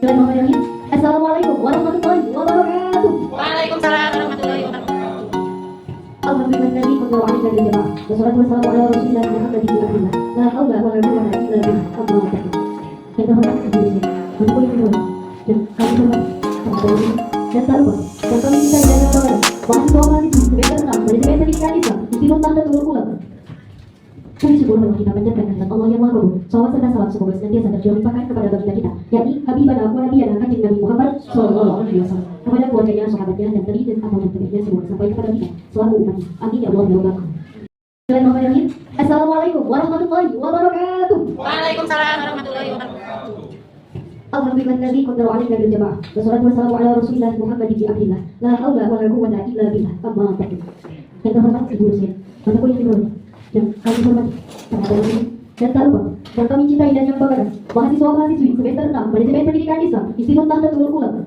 Bismillahirrahmanirrahim. Assalamualaikum warahmatullahi wabarakatuh. Waalaikumsalam warahmatullahi wabarakatuh. Alhamdulillahilladzi qadara 'alaina bil jamaah. Wassalatu wassalamu ala rasulillah Muhammadin wa alihi. La haula wa la quwwata illa billah. Allahu akbar. Yang terhormat sebelumnya, Menteri Kedua dan kami hormati kepada dan tak lupa yang kami cintai dan banggakan mahasiswa-mahasiswi semester 6 Manajemen Pendidikan Islam Institut Nahdlatul Ulama. Puji syukur marilah kita panjatkan kehadirat Allah yang Maha Kabul. Salawat serta salam semoga senantiasa tercurah limpahkan kepada baginda kita, yakni Habibana wa Nabiyana Kanjeng Nabi Muhammad sallallahu alaihi wasallam, kepada keluarganya, sahabatnya dan tabi'in atau tabi'innya semoga sampai kepada kita selalu umatnya. Amin ya Allah ya Rabbal alamin. Bismillahirrahmanirrahim. Assalamualaikum warahmatullahi wabarakatuh. Waalaikumsalam warahmatullahi wabarakatuh. Alhamdulillahilladzi qadara 'alaina bil jamaah. Wassalatu wassalamu ala rasulillah Muhammadin wa alihi. La haula wa la quwwata illa billah. Allahu akbar. Yang terhormat Ibu Rusia, Menteri Kedua dan kami hormati kepada dan tak lupa yang kami cintai dan yang banggakan mahasiswa-mahasiswi semester 6 Manajemen Pendidikan Islam Institut Nahdlatul Ulama.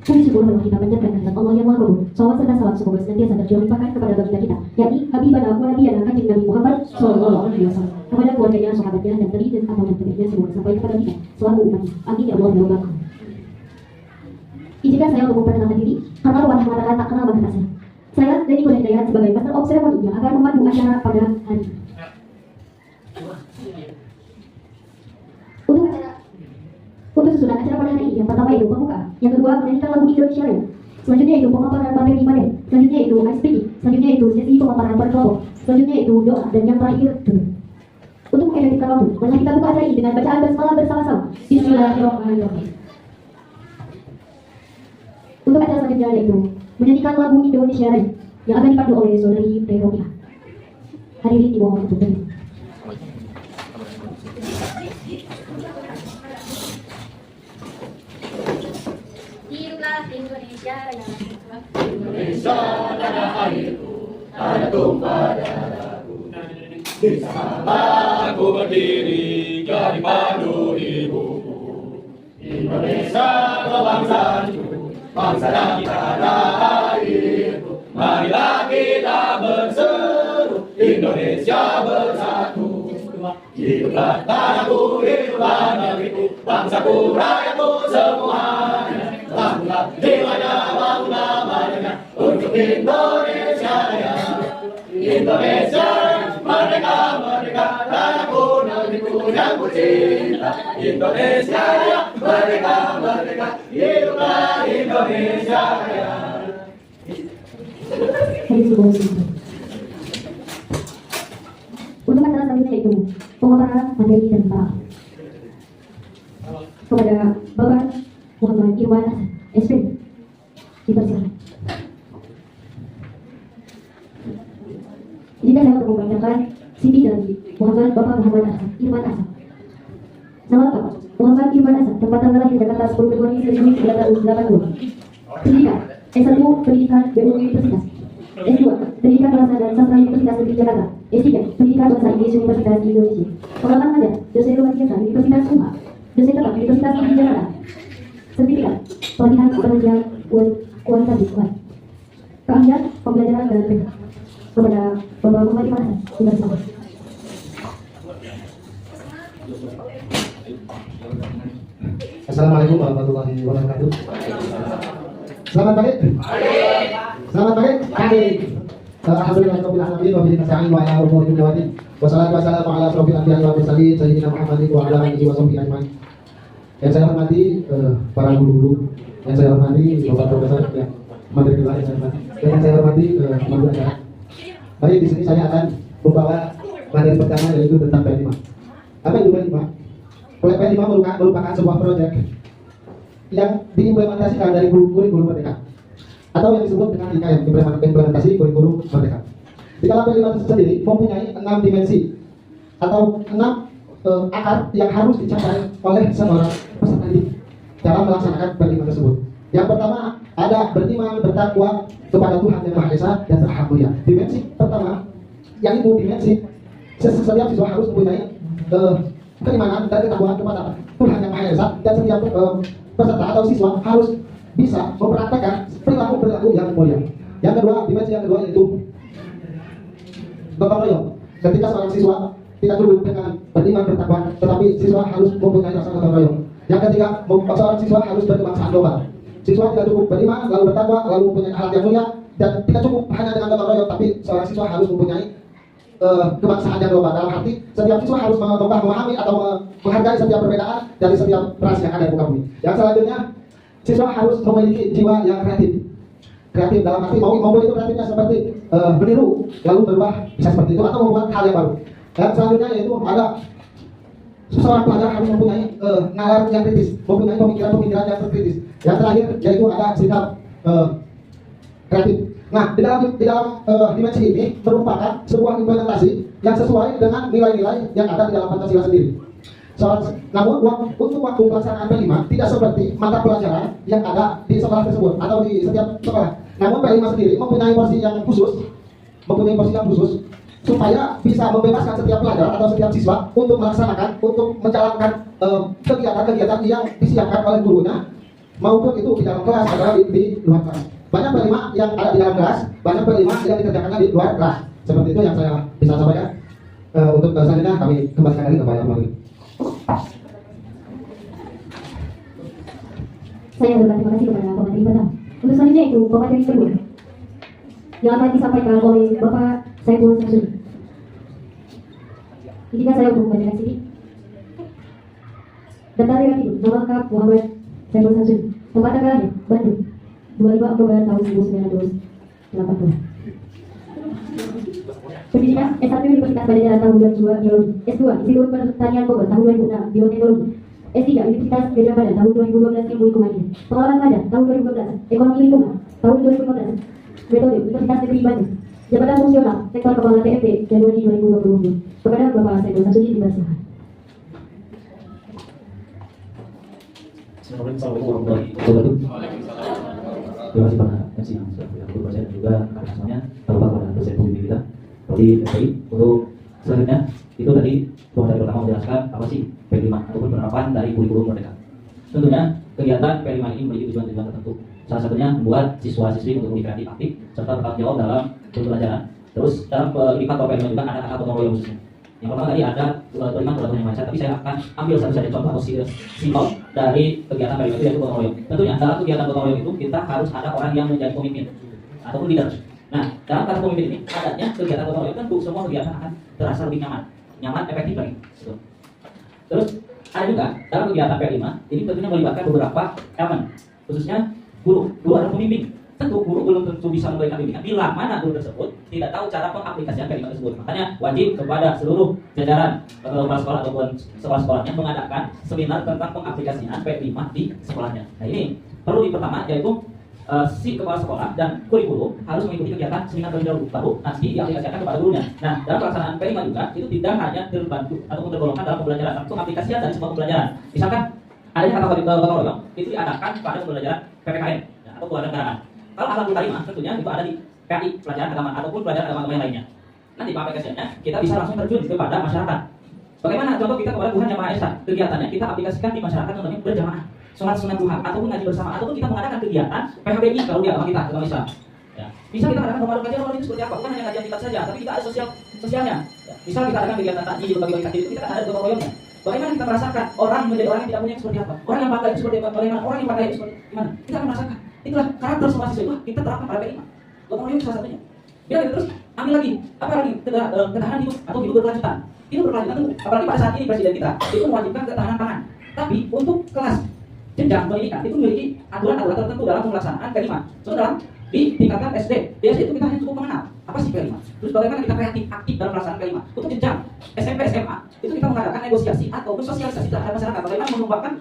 Puji syukur marilah kita panjatkan kehadirat Allah yang Maha Kabul. Salawat serta salam semoga senantiasa tercurah limpahkan kepada baginda kita, yakni Habibana wa Nabiyana Kanjeng Nabi Muhammad sallallahu alaihi wasallam, kepada keluarganya, sahabatnya dan tabi'in atau tabi'innya semoga sampai kepada kita selalu umatnya. Amin ya Allah ya Rabbal alamin. Izinkan saya untuk memperkenalkan diri karena luas mengatakan tak kenal maka tak sayang. Saya Denny Koda Hidayat sebagai Master of Ceremony yang akan memandu acara pada hari ini. Untuk susunan acara pada hari ini, yang pertama itu pembuka, yang kedua menyanyikan lagu Indonesia Raya, selanjutnya itu pemaparan materi Maden, selanjutnya itu ice speaking, selanjutnya itu sesi pemaparan per kelompok, selanjutnya itu doa, dan yang terakhir dulu. Untuk mengefektifkan waktu, mari kita buka acara ini dengan bacaan basmalah bersama-sama. Bismillahirrahmanirrahim. Untuk acara selanjutnya yaitu menyanyikan lagu Indonesia Raya yang akan dipandu oleh saudari Preronia. Hadirin dimohon untuk berdiri. Hiduplah Indonesia Raya. Indonesia tanah airku, tanah tumpah darahku. Di sana aku berdiri jadi pandu ibuku. Indonesia kebangsaanku, bangsa dan tanah airku. Marilah kita berseru, Indonesia bersatu. Hiduplah tanahku, hiduplah negeriku, bangsaku, rakyatku semuanya. Bangunlah jiwanya, bangunlah badannya untuk Indonesia Raya. Indonesia merdeka, merdeka, tanahku, negeriku yang ku cinta. Indonesia Raya, merdeka, merdeka, hiduplah Indonesia Raya. Untuk acara selanjutnya yaitu pemaparan materi dan para kepada Bapak Muhammad Irwan Hasan, SP, dipersilakan. Izinkan saya untuk membacakan CV dari Bapak Muhammad Irwan Hasan. Nama lengkap Muhammad Irwan Hasan, tempat tanggal lahir Jakarta 10 Februari 1982. Pendidikan S1 Pendidikan BUI Universitas, S2 Pendidikan Bahasa dan Sastra Universitas Negeri Jakarta, S3 Pendidikan Bahasa Inggris Universitas Indonesia. Pengalaman mengajar dosen luar biasa Universitas UNHA, dosen tetap Universitas Negeri Jakarta. Sertifikat pelatihan pengajar kualitatif keahlian pembelajaran dan teknik. Kepada Bapak Muhammad Irwan Hasan, dipersilakan. Assalamualaikum warahmatullahi wabarakatuh. Selamat pagi. Selamat pagi. Alhamdulillahirabbil alamin wa bihi nasta'in wa ala umuri dunya wa din. Wassalatu wassalamu ala asyrofil anbiya'i wal mursalin sayyidina Muhammadin wa ala alihi wa sahbihi ajmain. Yang saya hormati para guru-guru, yang saya hormati Bapak Profesor ya, Menteri Kedua yang saya hormati, dan yang saya hormati pemandu acara. Baik, di sini saya akan membawa materi pertama yaitu tentang P5. Apa itu P5? P5 merupakan sebuah proyek yang diimplementasikan dari kurikulum Merdeka atau yang disebut dengan IKM, implementasi kurikulum Merdeka. Di dalam P5 sendiri mempunyai 6 dimensi atau 6 akar yang harus dicapai oleh seorang peserta didik dalam melaksanakan P5 tersebut. Yang pertama ada beriman, bertakwa kepada Tuhan Yang Maha Esa dan Maha Mulia. Dimensi pertama, yang itu dimensi setiap siswa harus mempunyai keimanan dan ketakwaan kepada Tuhan Yang Maha Esa, dan setiap peserta atau siswa harus bisa mempraktekkan perilaku yang mulia. Yang kedua, dimensi yang kedua yaitu gotong royong. Ketika seorang siswa tidak cukup dengan beriman bertakwa, tetapi siswa harus mempunyai rasa gotong royong. Yang ketiga, seorang siswa harus berkebangsaan global. Siswa tidak cukup beriman, lalu bertakwa, lalu mempunyai akhlak yang mulia, dan tidak cukup hanya dengan gotong royong, tapi seorang siswa harus mempunyai kebangsaan yang global. Dalam arti setiap siswa harus memahami atau menghargai setiap perbedaan dari setiap ras yang ada di muka bumi. Yang selanjutnya, siswa harus memiliki jiwa yang kreatif. Kreatif dalam arti mau itu kreatifnya seperti meniru lalu berubah bisa seperti itu atau membuat hal yang baru. Dan selanjutnya yaitu ada seorang pelajar harus mempunyai nalar yang kritis, mempunyai pemikiran-pemikiran yang kritis. Yang terakhir yaitu ada sikap kreatif. Nah, di dalam dimensi ini merupakan sebuah implementasi yang sesuai dengan nilai-nilai yang ada di dalam Pancasila sendiri. Namun untuk waktu pelaksanaan P5 tidak seperti mata pelajaran yang ada di sekolah tersebut atau di setiap sekolah. Namun P5 sendiri mempunyai porsi yang khusus supaya bisa membebaskan setiap pelajar atau setiap siswa untuk melaksanakan, untuk menjalankan kegiatan-kegiatan yang disiapkan oleh gurunya, maupun itu di dalam kelas atau di luar kelas. Banyak P5 yang ada di dalam kelas, banyak P5 yang dikerjakannya di luar kelas. Seperti itu yang saya bisa sampaikan. Untuk selanjutnya kami kembalikan lagi kepada Pak. Saya berterima kasih kepada pemateri pertama. Untuk selanjutnya itu pemateri kedua yang akan disampaikan oleh Bapak Saiful Samsudin. Izinkan saya untuk membacakan sedikit. Daftar riwayat hidup nama lengkap Muhammad Saiful Samsudin. Tempat tanggalnya Bandung, 25 Oktober tahun 1980. Pendidikan S1 Universitas Padjadjaran tahun 2002 Biologi, S2 Institut Pertanian Bogor tahun 2006 Bioteknologi, S3 Universitas Gadjah Mada tahun 2012 Ilmu Ekonomi, Pengalaman Pada tahun 2012 Ekonomi Lingkungan tahun 2015, Metode Universitas Negeri Bandung, Jabatan Fungsional Sektor Kepala TFT Januari 2020. Kepada Bapak Saiful Samsudin dipersilakan. Assalamualaikum warahmatullahi wabarakatuh. Terima kasih pada MC yang sudah berkoordinasi dan juga kami semuanya, terutama pada dosen pembimbing kita seperti FPI. Untuk selanjutnya itu tadi pemateri pertama menjelaskan apa sih P5 ataupun penerapan dari kurikulum Merdeka. Tentunya kegiatan P5 ini memiliki tujuan-tujuan tertentu. Salah satunya membuat siswa-siswi untuk lebih kreatif, aktif serta bertanggung jawab dalam pembelajaran. Terus dalam indikator P5 juga ada kata gotong royong khususnya. Yang pertama tadi ada kelima peraturan yang macet, tapi saya akan ambil satu saja contoh atau simpel dari kegiatan P5 itu yaitu gotong royong. Tentunya dalam kegiatan gotong royong itu kita harus ada orang yang menjadi pemimpin ataupun leader. Nah, dalam kata pemimpin ini adanya kegiatan gotong royong tentu semua kegiatan akan terasa lebih nyaman, efektif lagi. Gitu. Terus ada juga dalam kegiatan P5 ini tentunya melibatkan beberapa elemen, khususnya guru adalah pemimpin. Tentu guru belum tentu bisa memberikan bimbingan bila mana guru tersebut tidak tahu cara pengaplikasian P5 tersebut. Makanya wajib kepada seluruh jajaran kepala sekolah ataupun sekolah-sekolahnya mengadakan seminar tentang pengaplikasian P5 di sekolahnya. Nah, ini perlu pertama yaitu si kepala sekolah dan kurikulum harus mengikuti kegiatan seminar terlebih dahulu, baru nanti diaplikasikan kepada gurunya. Nah, dalam pelaksanaan P5 juga itu tidak hanya terbantu ataupun tergolongkan dalam pembelajaran, tapi pengaplikasian dari semua pembelajaran. Misalkan adanya kata gotong royong itu diadakan pada pembelajaran PPKN atau kewarganegaraan. Kalau ahlakul karimah tentunya itu ada di PAI, pelajaran agama ataupun pelajaran agama yang lainnya. Nanti pengaplikasiannya kita bisa langsung terjun kepada masyarakat. Bagaimana contoh kita kepada Tuhan Yang Maha Esa, kegiatannya kita aplikasikan di masyarakat contohnya berjamaah, sholat sunat duha ataupun ngaji bersama ataupun kita mengadakan kegiatan PHBI kalau di agama kita, agama Islam. Ya. Bisa kita adakan Ramadan kajian itu seperti apa? Bukan hanya kajian kita saja, tapi kita ada sosialnya. Ya. Misal kita adakan kegiatan takjil bagi-bagi takjil itu kita kan ada gotong royongnya. Bagaimana kita merasakan orang menjadi orang yang tidak punya seperti apa? Orang yang pakai itu seperti apa? Bagaimana orang yang pakai itu seperti gimana? Kita akan merasakan. Itulah karakter semua siswa itu kita terapkan pada P5. Gotong royong salah satunya. Bila kita terus ambil lagi, apa lagi? Ketahanan hidup atau hidup berkelanjutan. Hidup berkelanjutan itu apalagi pada saat ini presiden kita itu mewajibkan ketahanan pangan. Tapi untuk kelas jenjang pendidikan itu memiliki aturan-aturan tertentu dalam pelaksanaan P5. So dalam di tingkatan SD, di SD itu kita hanya cukup mengenal apa sih P5. Terus bagaimana kita kreatif, aktif dalam pelaksanaan P5. Untuk jenjang SMP, SMA itu kita mengadakan negosiasi ataupun sosialisasi terhadap masyarakat. Bagaimana mengembangkan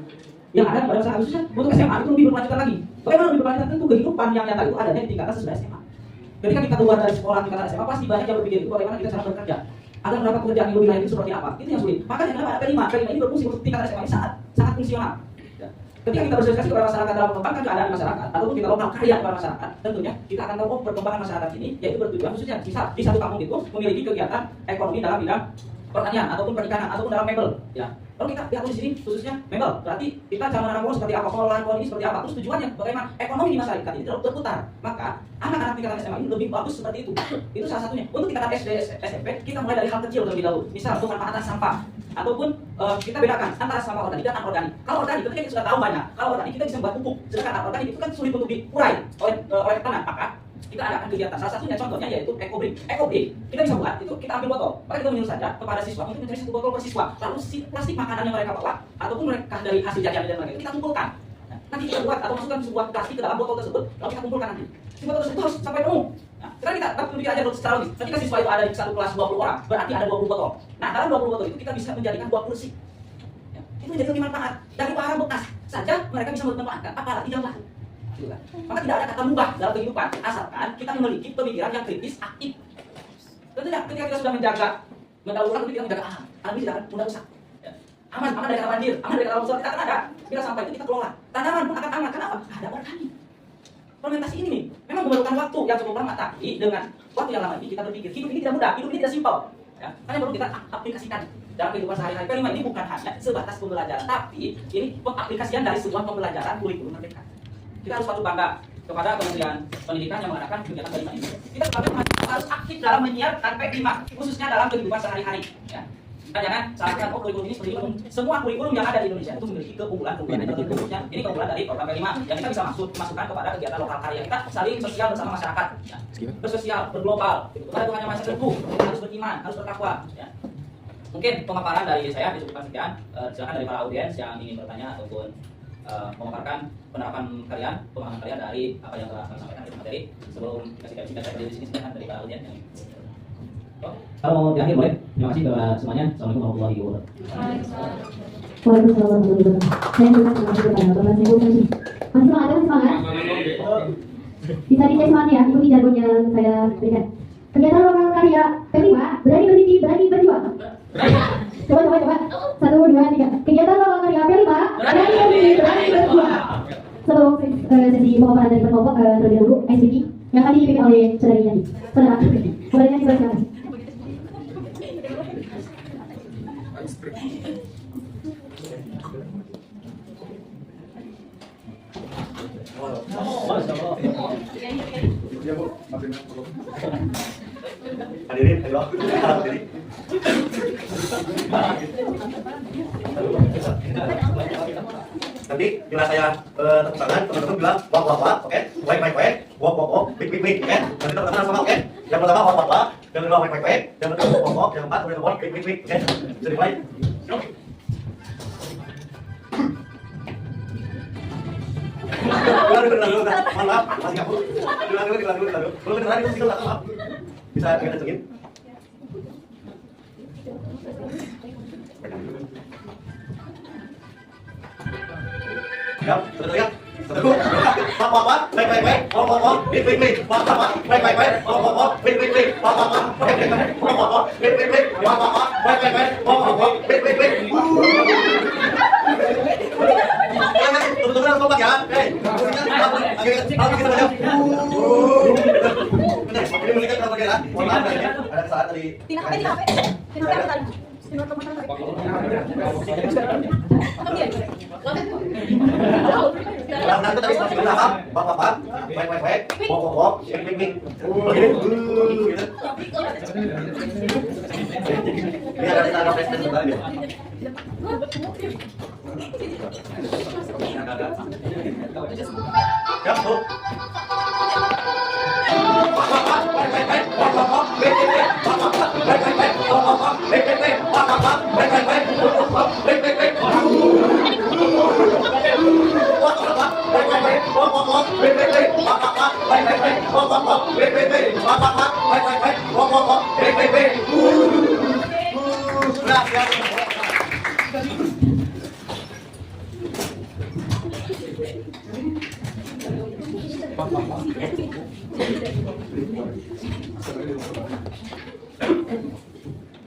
yang ada pada masyarakat, khususnya untuk SMA itu lebih berkelanjutan lagi. Bagaimana lebih berkelanjutan? Tentu kehidupan yang nyata itu adanya di tingkatan sesudah SMA. Ketika kita keluar dari sekolah tingkatan SMA pasti banyak yang berpikir itu bagaimana kita cara bekerja. Agar mendapat pekerjaan yang lebih layak itu seperti apa? Itu yang sulit. Makanya kenapa ada P5? P5 ini berfungsi untuk tingkatan SMA ini sangat fungsional. Ketika kita bersosialisasi kepada masyarakat dalam mengembangkan keadaan masyarakat ataupun kita lokal karya kepada masyarakat, tentunya kita akan tahu perkembangan masyarakat ini yaitu bertujuan khususnya di satu kampung itu memiliki kegiatan ekonomi dalam bidang pertanian ataupun perikanan ataupun dalam mebel, ya. Kalau kita lihat di sini khususnya mebel, berarti kita cara menanam pohon seperti apa, pohon ini seperti apa, terus tujuannya bagaimana ekonomi di masyarakat ini terputar. Maka anak-anak tingkatan SMA ini lebih bagus seperti itu. Itu salah satunya. Untuk tingkatan SD, SMP, kita mulai dari hal kecil terlebih dahulu. Misal pemanfaatan sampah ataupun kita bedakan antara sampah organik dan anorganik. Kalau organik itu kita sudah tahu banyak. Kalau organik kita bisa buat pupuk, sedangkan anorganik itu kan sulit untuk diurai oleh petani. Maka kita adakan kegiatan. Salah satunya contohnya yaitu EcoBrin. EcoBrin kita bisa buat itu, kita ambil botol, maka kita menyuruh saja kepada siswa untuk mencari 1 botol per siswa. Lalu si plastik makanan yang mereka bawa ataupun mereka dari hasil jajan dan lain-lain kita kumpulkan. Nanti kita buat atau masukkan sebuah plastik ke dalam botol tersebut, lalu kita kumpulkan nanti. Si botol tersebut harus sampai penuh. Nah, sekarang kita pikir aja secara logis. Ketika siswa itu ada di satu kelas 20 orang, berarti ada 20 botol. Nah, dalam 20 botol itu kita bisa menjadikan 20 sip. Ya, itu menjadi lebih manfaat. Dari barang bekas saja mereka bisa memanfaatkan, apalagi yang baru. Maka tidak ada kata mubah dalam kehidupan, asalkan kita memiliki pemikiran yang kritis, aktif. Tentunya ketika kita sudah menjaga, mendaur ulang, kita menjaga alam ini tidak akan mudah rusak. Ya. Aman dari kata banjir, aman dari kata longsor, kita akan ada. Bila sampai itu kita kelola. Tanaman pun akan aman. Kenapa? Ada organik. Fermentasi ini nih, memang memerlukan waktu yang cukup lama, tapi dengan waktu yang lama ini kita berpikir, hidup ini tidak mudah, hidup ini tidak simpel. Ya. Karena perlu kita aplikasikan dalam kehidupan sehari-hari. Kelima ini bukan hanya sebatas pembelajaran, tapi ini pengaplikasian dari sebuah pembelajaran kurikulum merdeka. Kita harus patut bangga kepada Kementerian Pendidikan yang mengadakan kegiatan kelima ini. Kita sebagai mahasiswa harus aktif dalam menyiarkan P5, khususnya dalam kehidupan sehari-hari. Ya. Kita jangan salahkan, kurikulum ini seperti itu. Semua kurikulum yang ada di Indonesia itu memiliki keunggulan-keunggulan. Ini keunggulan dari program P5 yang kita bisa masukkan kepada kegiatan lokal karya. Kita saling sosial bersama masyarakat, ya. Bersosial, berglobal. Kita itu hanya masyarakat tertentu, harus beriman, harus bertakwa. Ya. Mungkin pemaparan dari saya disebutkan sekian. Silakan dari para audiens yang ingin bertanya ataupun memaparkan penerapan kalian, pemahaman kalian dari apa yang telah kami sampaikan di materi. Sebelum kita berdiri di sini, silakan dari para audiens yang kalau di akhir boleh. Terima kasih kepada semuanya. Assalamualaikum warahmatullahi wabarakatuh. Waalaikumsalam warahmatullahi wabarakatuh. Saya juga terima kasih kepada Bapak Ibu. Masih semangat, masih semangat. Bisa dicek semangat ya, ikuti jargon yang saya berikan. Kegiatan lokal karya P5, berani berdiri, berani berjuang. Coba. 1, 2, 3. Kegiatan lokal karya P5, berani berdiri, berani berjuang. Sebelum sesi pemaparan dari kelompok terlebih dahulu, SPP yang tadi dipimpin oleh saudari Yanti. Saudara, saudari Yanti bersilakan. Hadirin, hadirin. Nanti bila saya tepuk tangan, teman-teman bilang wak, oke? Wek, wok, wik, oke? Nanti teman-teman sama, oke? Yang pertama wak, yang kedua wek, yang ketiga wok, yang keempat wik, oke? Bisa dimulai? Dulu, mohon maaf, masih kabur. Dulu. Belum tadi itu single, maaf. Bisa kita cengin? Siap, betul ya? Betul. Wak, baik, wok, wik, wak, baik, wok, wik, wak, Tunggu kompak ya. Kita baca. Ini melihat kalau kira. Mohon maaf ya. Ada kesalahan tadi. Nah, itu tadi masih bertahap. Wak, baik, wok, wik. Ini ada tanda presiden sebentar ya. Siap, Bu.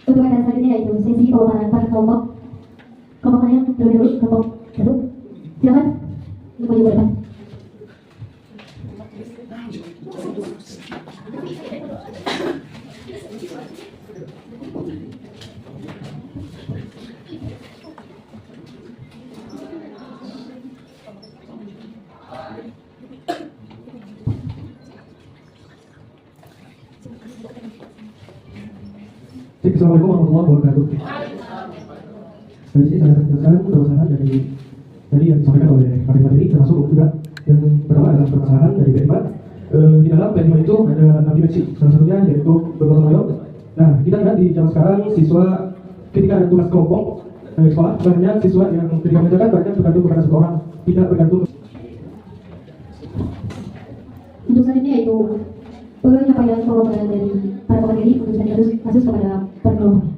Untuk acara selanjutnya yaitu sesi pemaparan pada kelompok yang terlebih dahulu kelompok 1. Silakan untuk maju ke depan. Assalamualaikum warahmatullahi wabarakatuh. Dari sini saya akan jelaskan permasalahan dari yang disampaikan oleh materi termasuk juga yang pertama adalah permasalahan dari P5. Di dalam P5 itu ada 6 dimensi, salah satunya yaitu bergotong royong. Nah, kita lihat di zaman sekarang siswa ketika ada tugas kelompok sekolah, banyak siswa yang ketika mengerjakan banyak bergantung kepada satu orang, tidak bergantung. Untuk saat ini yaitu penyampaian pengobrol dari para pemateri untuk menjadi kasus kepada para kelompok.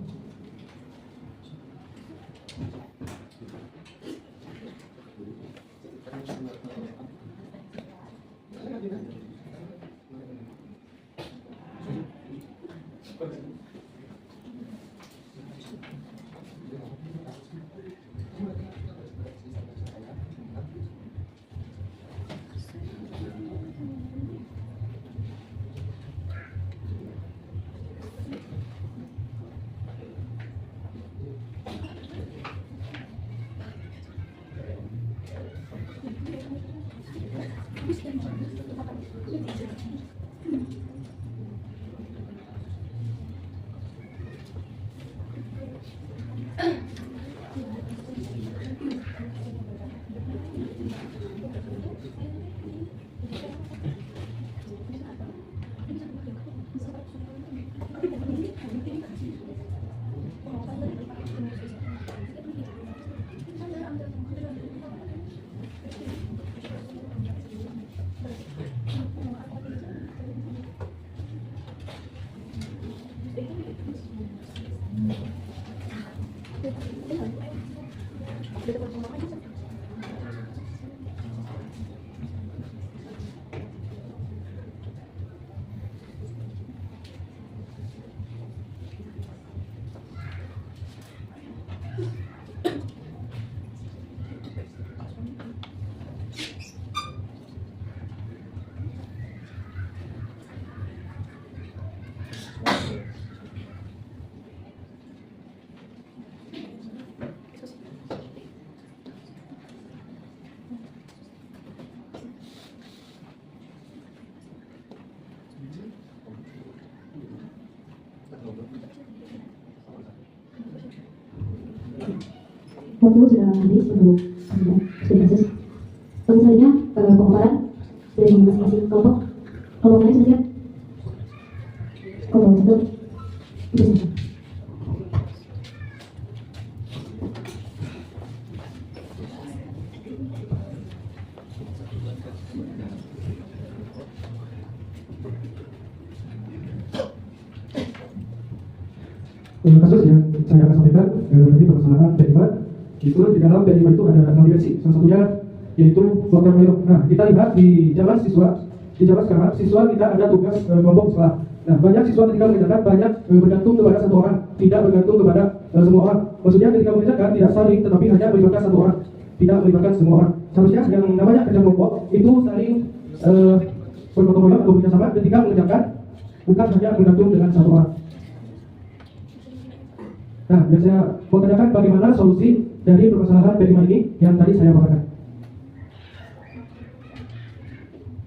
Waktu sudah habis untuk studi kasus. Selanjutnya pemaparan dari masing-masing kelompok. Kelompok lain sudah siap? Kelompok satu itu siap. Kasus yang saya akan sampaikan tadi permasalahan P5 itu di dalam P5 itu ada 6 dimensi, salah satunya yaitu gotong royong. Nah, kita lihat di zaman sekarang siswa kita ada tugas kelompok sekolah. Nah, banyak siswa ketika mengerjakan banyak bergantung kepada satu orang, tidak bergantung kepada semua orang. Maksudnya ketika mengerjakan tidak saling, tetapi hanya melibatkan satu orang, tidak melibatkan semua orang. Seharusnya yang namanya kerja kelompok itu saling bergotong royong atau bekerjasama ketika mengerjakan, bukan hanya bergantung dengan satu orang. Nah, dan saya mau tanyakan bagaimana solusi dari permasalahan P5 ini yang tadi saya paparkan.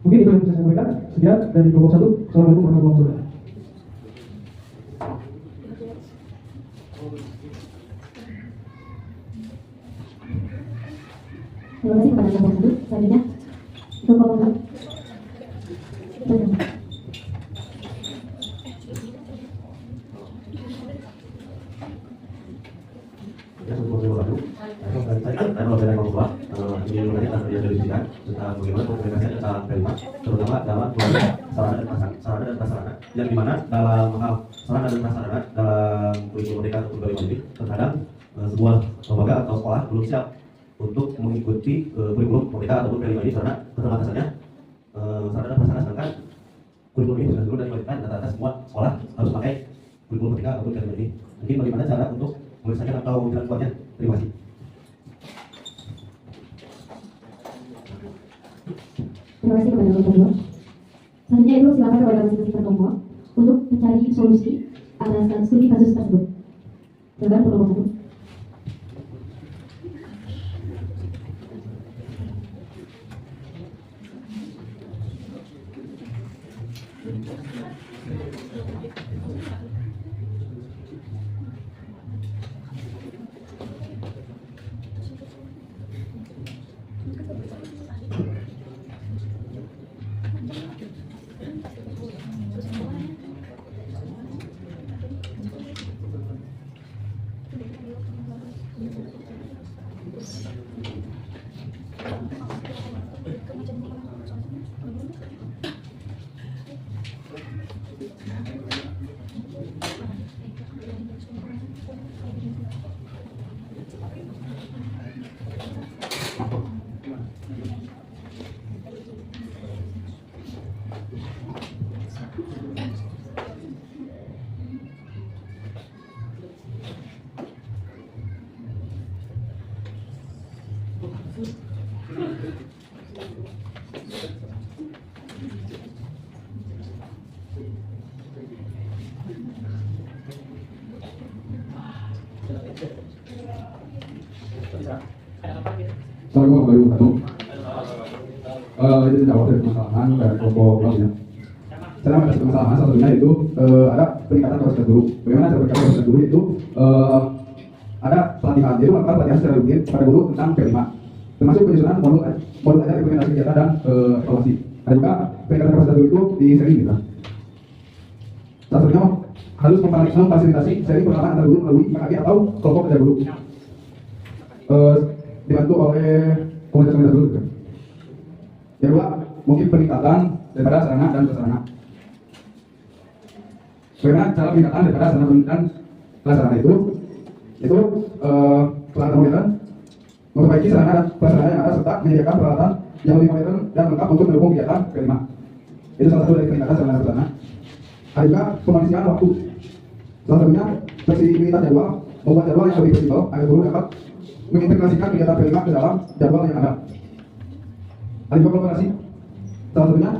Mungkin itu yang bisa saya sampaikan. Sekian dari kelompok 1. Assalamualaikum warahmatullahi wabarakatuh. Terima kasih kepada kelompok 1. Selanjutnya kelompok 2. Tentang bagaimana komunikasi tentang P5, terutama dalam sarana dan prasarana, yang dimana dalam hal sarana dan prasarana dalam kurikulum Merdeka atau P5 ini terkadang sebuah lembaga atau sekolah belum siap untuk mengikuti kurikulum Merdeka ataupun P5 ini karena keterbatasannya sarana dan prasarana, sedangkan kurikulum ini sudah dulu dan diwajibkan rata-rata semua sekolah harus pakai kurikulum Merdeka ataupun P5 ini. Mungkin bagaimana cara untuk menyelesaikan atau dilakukannya? Terima kasih. Terima kasih kepada kelompok 2. Selanjutnya itu silakan kepada masing-masing kelompok untuk mencari solusi atas studi kasus tersebut. Silakan kelompok 1. Assalamualaikum warahmatullahi wabarakatuh. Itu jawab dari permasalahan dari kelompok lainnya. Saya ada satu permasalahan, salah satunya itu ada peningkatan kapasitas guru. Bagaimana cara meningkatkan kapasitas guru itu ada pelatihan, jadi melakukan pelatihan secara rutin pada guru tentang P5, termasuk penyusunan modul ajar implementasi kegiatan dan evaluasi. Ada juga peningkatan kapasitas guru itu di seri gitu. Salah satunya harus memfasilitasi seri perkenalan antar guru melalui KKG atau kelompok ajar guru. Dibantu oleh komunitas guru. Yang kedua, mungkin peningkatan daripada sarana dan prasarana. Bagaimana cara peningkatan daripada sarana dan prasarana itu peralatan modern, memperbaiki sarana dan prasarana yang ada serta menyediakan peralatan yang lebih modern dan lengkap untuk mendukung kegiatan kelima. Itu salah satu dari peningkatan sarana dan prasarana. Ada juga pemanusiaan waktu. Salah satunya fleksibilitas jadwal, membuat jadwal yang lebih fleksibel agar guru dapat mengintegrasikan kegiatan kelima ke dalam jadwal yang ada. Ada juga kolaborasi. Salah satunya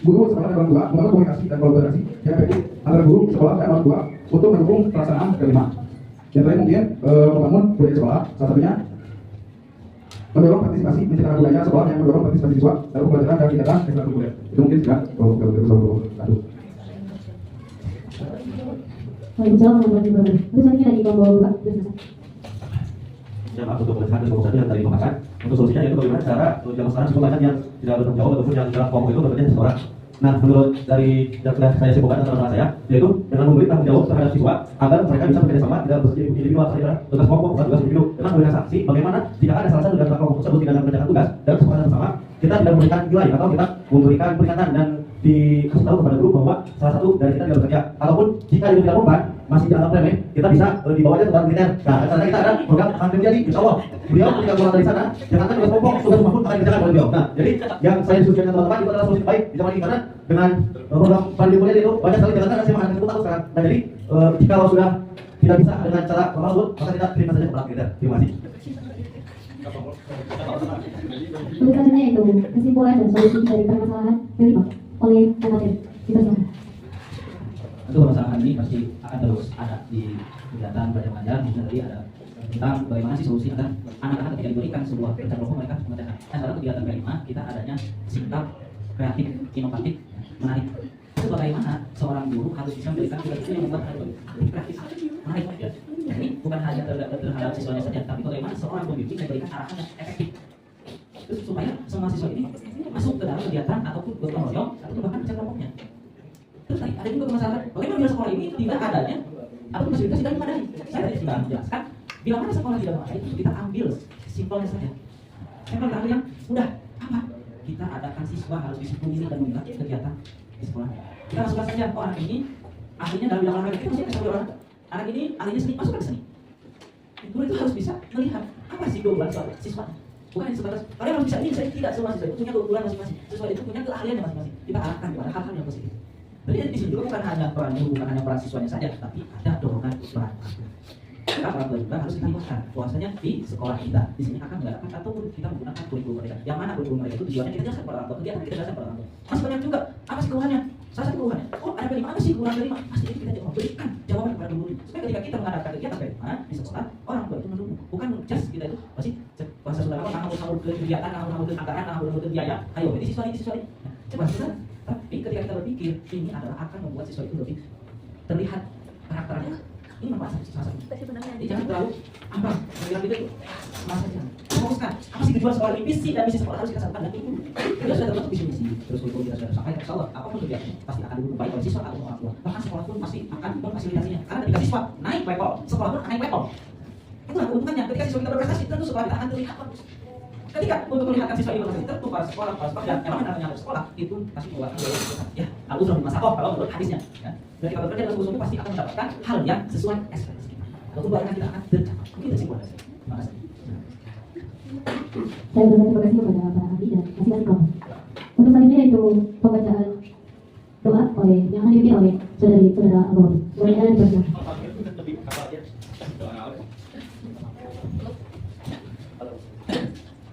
guru sekolah dan orang tua membangun komunikasi dan kolaborasi yang efektif antara guru sekolah dan orang tua untuk mendukung pelaksanaan kelima. Yang lain mungkin membangun budaya sekolah. Salah satunya mendorong partisipasi mencetak budaya sekolah yang mendorong partisipasi siswa dalam pembelajaran dan kegiatan ekstrakurikuler. Itu mungkin juga kalau satu. Waalaikumsalam warahmatullahi wabarakatuh. Terus selanjutnya dari kelompok 2. Ya, maaf untuk pelisahan dan saja dari pemakan. Untuk solusinya yaitu bagaimana cara zaman sekarang siswa banyak yang tidak bertanggung jawab ataupun yang dalam kelompok itu bekerja seseorang. Nah, menurut dari yang sudah saya sebutkan antara masalah saya, yaitu dengan memberi tanggung jawab terhadap siswa agar mereka bisa bekerja sama tidak bersih individual saja tugas kelompok bukan tugas individu. Dengan memberikan sanksi, bagaimana jika ada salah satu dari kelompok tersebut tidak mengerjakan tugas dan kesepakatan bersama, kita tidak memberikan nilai atau kita memberikan peringatan dan dikasih tahu kepada guru bahwa salah satu dari kita tidak bekerja. Ataupun jika itu tidak mempan, masih di alam remeh, kita bisa dibawa aja ke tempat militer. Nah, karena kita ada program akan terjadi, insya Allah. Beliau ketika keluar dari sana, jangankan tugas kelompok, tugas rumah pun akan dikerjakan oleh beliau. Nah, jadi yang saya diskusikan dengan teman-teman itu adalah solusi baik di zaman ini karena dengan program pandemi mulia itu banyak sekali jangankan saya akan tersebut tahu sekarang. Nah, jadi jika kalau sudah tidak bisa dengan cara tersebut, maka kita terima saja ke belakang militer. Terima kasih. Pendekatannya itu kesimpulan dan solusi dari permasalahan kelima oleh amatir. Dipersilakan. Tentu permasalahan ini pasti akan terus ada di kegiatan belajar mengajar. Misalnya tadi ada tentang bagaimana sih solusi agar anak-anak ketika diberikan sebuah kegiatan kelompok mereka mengerjakan. Nah, dalam kegiatan kelima kita adanya sikap kreatif, inovatif, menarik. Itu bagaimana seorang guru harus bisa memberikan kegiatan yang membuat kreatif, menarik. Ya. Jadi bukan hanya terhadap siswanya saja, tapi bagaimana seorang pembimbing memberikan arahan yang efektif. Terus supaya semua siswa ini masuk ke dalam kegiatan ataupun gotong royong atau bahkan kerja kelompoknya. Terus tadi ada juga permasalahan bagaimana bila sekolah ini tidak adanya atau fasilitas tidak memadai. Saya tadi sudah menjelaskan bila mana sekolah tidak memadai itu kita ambil simpelnya saja. Saya ambil yang mudah apa? Kita adakan siswa harus disiplin dan mengikuti kegiatan di sekolah. Kita masukkan saja anak ini ahlinya dalam bidang olahraga, kita masukkan satu orang. Anak ini ahlinya seni, masukkan ke seni. Guru itu harus bisa melihat apa sih keunggulan siswa. Bukan yang sebatas kalian harus bisa ini, saya tidak semua siswa itu punya keunggulan masing-masing. Siswa itu punya keahliannya masing-masing. Kita arahkan kepada hal-hal yang positif. Jadi di sini juga bukan hanya peran guru, bukan hanya peran siswanya saja, tapi ada dorongan peran. Kita orang tua juga harus dilibatkan bahwasanya di sekolah kita di sini akan mengadakan ataupun kita menggunakan kurikulum mereka. Yang mana kurikulum mereka itu tujuannya kita jelaskan kepada orang tua, kegiatan kita jelaskan kepada orang tua. Masih banyak juga apa sih keluhannya? Salah satu keluhannya, oh ada kelima, apa sih kurang kelima? Pasti itu kita berikan jawaban kepada guru supaya ketika kita mengadakan kegiatan kelima di sekolah, orang tua itu mendukung. Bukan just kita itu masih bahasa saudara ngawur-ngawur ke kegiatan, ngawur-ngawur ke anggaran, ngawur-ngawur ke biaya. Ayo, ini siswa ini. Coba kita Tapi ketika kita berpikir, ini adalah akan membuat siswa itu lebih terlihat karakternya. Ini manfaat salah satu. Jadi jangan terlalu ambang, mengira itu masa jangan. Fokuskan, apa sih tujuan sekolah ini? Visi dan misi sekolah harus kita satukan dan itu. Kita sudah terbentuk visi misi, terus kurikulum kita sudah sampai, insya Allah apapun kegiatannya pasti akan didukung baik oleh siswa atau orang tua. Bahkan sekolah pun pasti akan memfasilitasinya. Karena ketika siswa naik level, sekolah pun akan naik level. Itulah keuntungannya. Ketika siswa kita berprestasi, tentu sekolah kita akan terlihat bagus. Ketika untuk melihatkan siswa ini berprestasi, tentu para sekolah dan yang namanya sekolah itu pasti mengeluarkan biaya yang besar. Ya, al-usrah bil masakoh kalau menurut hadisnya. Ya. Dan kita bekerja dalam sungguh-sungguh pasti akan mendapatkan hal yang sesuai ekspektasi kita. Lalu keluarga kita akan tercapai. Mungkin itu kesimpulan saya. Terima kasih. Saya berterima kasih kepada para ahli dan masing-masing kelompok. Untuk selanjutnya itu pembacaan doa yang akan dipimpin oleh saudara Agor. Boleh dipersilakan.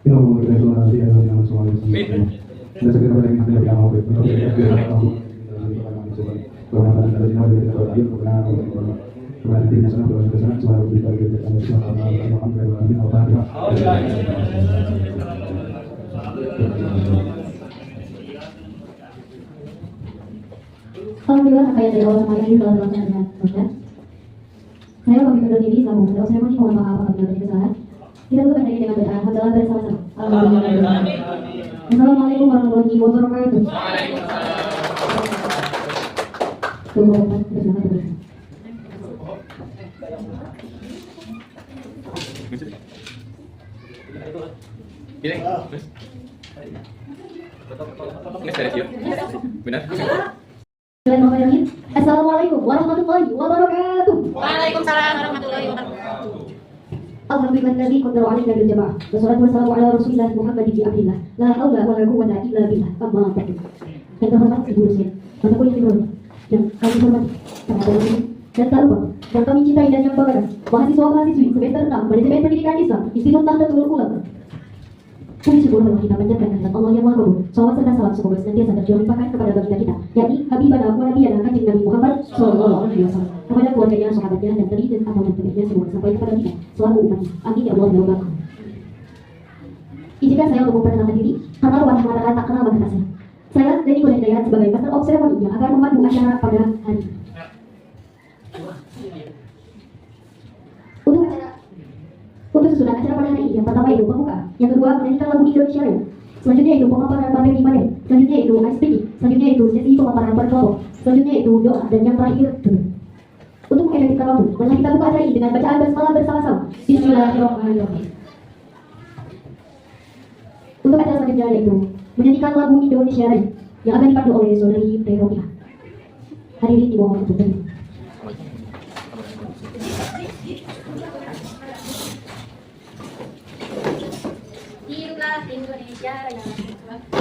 Ya Allah, kita doa di dalam nama semua yang sama. Dan segera pada yang ada di amal itu. Alhamdulillah, apa yang dari Allah SWT ini telah dilaksanakan dengan baik. Saya pamit undur diri, selamat berdoa. Saya mohon maaf apabila terjadi kesalahan. Kita tutup hari ini dengan doa. Alhamdulillah bersama-sama. Assalamualaikum warahmatullahi wabarakatuh. Tunggu depan bersama terus. Bismillahirrahmanirrahim. Assalamualaikum warahmatullahi wabarakatuh. Waalaikumsalam warahmatullahi wabarakatuh. Alhamdulillahilladzi qaddara 'alaina bil jamaah. Wassalatu wassalamu ala Rasulillah Muhammadin bin Abdillah. La haula wa la quwwata illa billah. Amma ba'du. Yang terhormat Ibu dosen, Bapak Ibu yang dihormati, yang kami hormati, para dosen, dan tak lupa yang kami cintai dan yang banggakan, mahasiswa-mahasiswi semester 6 Manajemen Pendidikan Islam Institut Nahdlatul Ulama. Puji syukur telah kita panjatkan kehadirat Allah yang Maha Kabul. Salawat serta salam semoga senantiasa tercurah limpahkan kepada baginda kita, yakni Habibana wa Nabiyana Kanjeng Nabi Muhammad sallallahu alaihi wasallam, kepada keluarganya, sahabatnya, dan teri dan atau nantinya semoga sampai kepada kita selaku umatnya. Amin ya Allah ya Rabbal alamin. Izinkan saya untuk memperkenalkan diri, karena luar mengatakan tak kenal maka tak sayang. Saya Denny Koda Hidayat sebagai master of ceremony yang akan memandu acara pada hari ini. Untuk susunan acara pada hari ini, yang pertama itu pembuka, yang kedua menyanyikan lagu Indonesia Raya, selanjutnya itu pemaparan materi ibadah, selanjutnya itu ice speaking, selanjutnya itu sesi pemaparan per kelompok, selanjutnya itu doa, dan yang terakhir dulu. Untuk mengefektifkan waktu, mari kita buka acara ini dengan bacaan basmalah bersama-sama. Bismillahirrahmanirrahim. Untuk acara selanjutnya yaitu menyanyikan lagu Indonesia Raya yang akan dipandu oleh saudari Prerokia. Hadirin dimohon untuk berdiri. Hiduplah Indonesia Raya.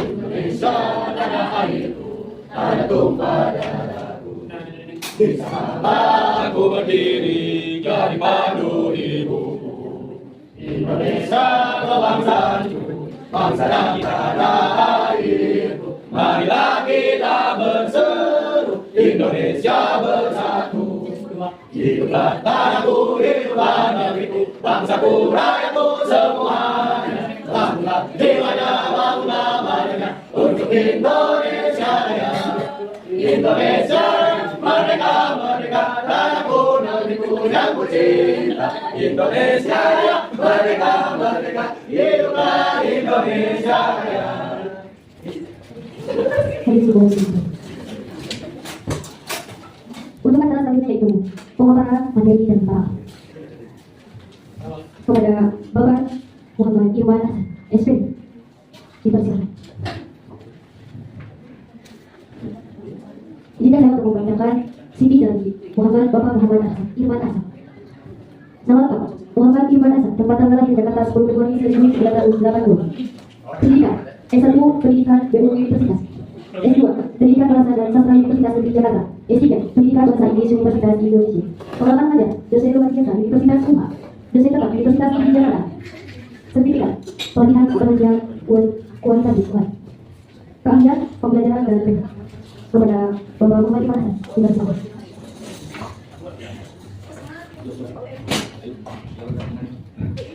Indonesia tanah airku, tanah tumpah darahku. Di sana aku berdiri jadi pandu ibuku. Indonesia kebangsaanku, bangsa dan tanah airku. Marilah kita berseru, Indonesia bersatu. Hiduplah tanahku, hiduplah negeriku, bangsaku, rakyatku semuanya. Bangunlah jiwanya, bangunlah badannya untuk Indonesia Raya. Indonesia merdeka, merdeka, tanahku, negeriku yang ku cinta. Indonesia Raya, merdeka, merdeka, hiduplah Indonesia Raya. Untuk acara selanjutnya itu pemaparan materi dan para kepada Bapak Muhammad Irwan Hasan, SP. Dipersilakan. Izinkan saya untuk membacakan CV dari Bapak Muhammad Irwan Hasan. Nama lengkap Muhammad Irwan Hasan, tempat tanggal lahir Jakarta 10 Februari 1982. Pendidikan S1 Pendidikan BUI Universitas, S2 Pendidikan Bahasa dan Sastra Universitas Negeri Jakarta, S3 Pendidikan Bahasa Inggris Universitas Indonesia. Pengalaman mengajar dosen luar biasa Universitas UNHA, dosen tetap Universitas Negeri Jakarta. Sertifikat pelatihan pengajar kualitatif keahlian pembelajaran dan teknik. Kepada Bapak Muhammad Irwan Hasan, dipersilakan.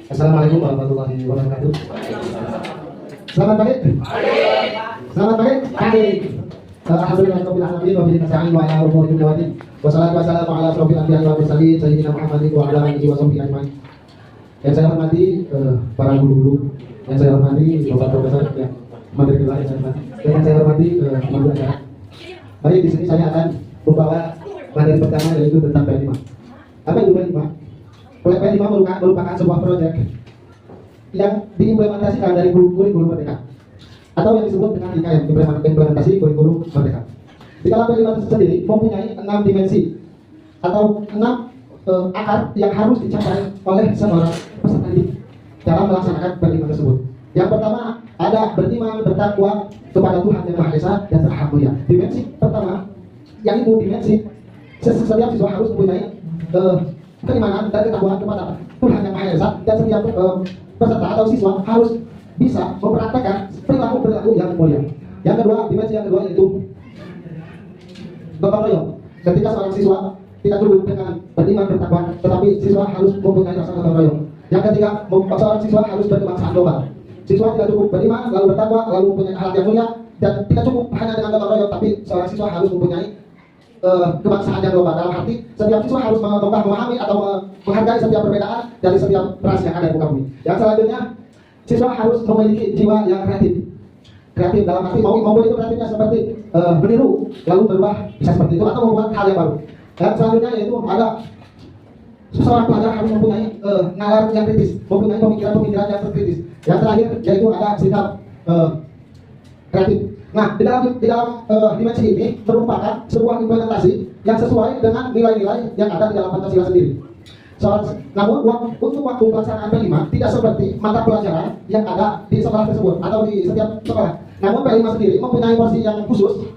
Assalamualaikum warahmatullahi wabarakatuh. Selamat pagi. Selamat pagi. Pagi. Alhamdulillahirabbil alamin wa bihi nasta'in wa ala umuri dunya wa din. Wassalatu wassalamu ala asrofil anbiya'i wal mursalin sayyidina Muhammadin wa ala alihi wa sahbihi ajmain. Yang saya hormati para guru-guru, yang saya hormati Bapak Profesor ya, materi kelas yang saya hormati, dan yang saya hormati guru acara. Baik, di sini saya akan membawa materi pertama yaitu tentang P5. Apa itu P5? Proyek P5 merupakan sebuah proyek yang diimplementasikan dari kurikulum Merdeka atau yang disebut dengan IKM, implementasi kurikulum Merdeka. Di dalam P5 sendiri mempunyai 6 dimensi atau 6 akar yang harus dicapai oleh seorang peserta didik dalam melaksanakan P5 tersebut. Yang pertama ada beriman, bertakwa kepada Tuhan Yang Maha Esa dan berakhlak mulia. Dimensi pertama yang itu dimensi setiap siswa harus mempunyai keimanan dan ketakwaan kepada Tuhan Yang Maha Esa, dan setiap peserta atau siswa harus bisa mempraktekkan perilaku yang mulia. Yang kedua, dimensi yang kedua yaitu gotong royong. Ketika seorang siswa tidak cukup dengan beriman bertakwa, tetapi siswa harus mempunyai rasa gotong royong. Yang ketiga, seorang siswa harus berkebangsaan global. Siswa tidak cukup beriman, lalu bertakwa, lalu mempunyai akhlak yang mulia, dan tidak cukup hanya dengan gotong royong, tapi seorang siswa harus mempunyai kebangsaan yang global. Dalam arti setiap siswa harus memahami atau menghargai setiap perbedaan dari setiap ras yang ada di muka bumi. Yang selanjutnya, siswa harus memiliki jiwa yang kreatif. Kreatif dalam arti mau itu kreatifnya seperti meniru lalu berubah bisa seperti itu atau membuat hal yang baru. Dan selanjutnya yaitu ada seorang pelajar harus mempunyai nalar yang kritis, mempunyai pemikiran yang kritis. Yang terakhir yaitu ada sikap kreatif. Nah, di dalam dimensi ini merupakan sebuah implementasi yang sesuai dengan nilai-nilai yang ada di dalam Pancasila sendiri. Namun untuk waktu pelaksanaan P5 tidak seperti mata pelajaran yang ada di sekolah tersebut atau di setiap sekolah. Namun P5 sendiri mempunyai porsi yang khusus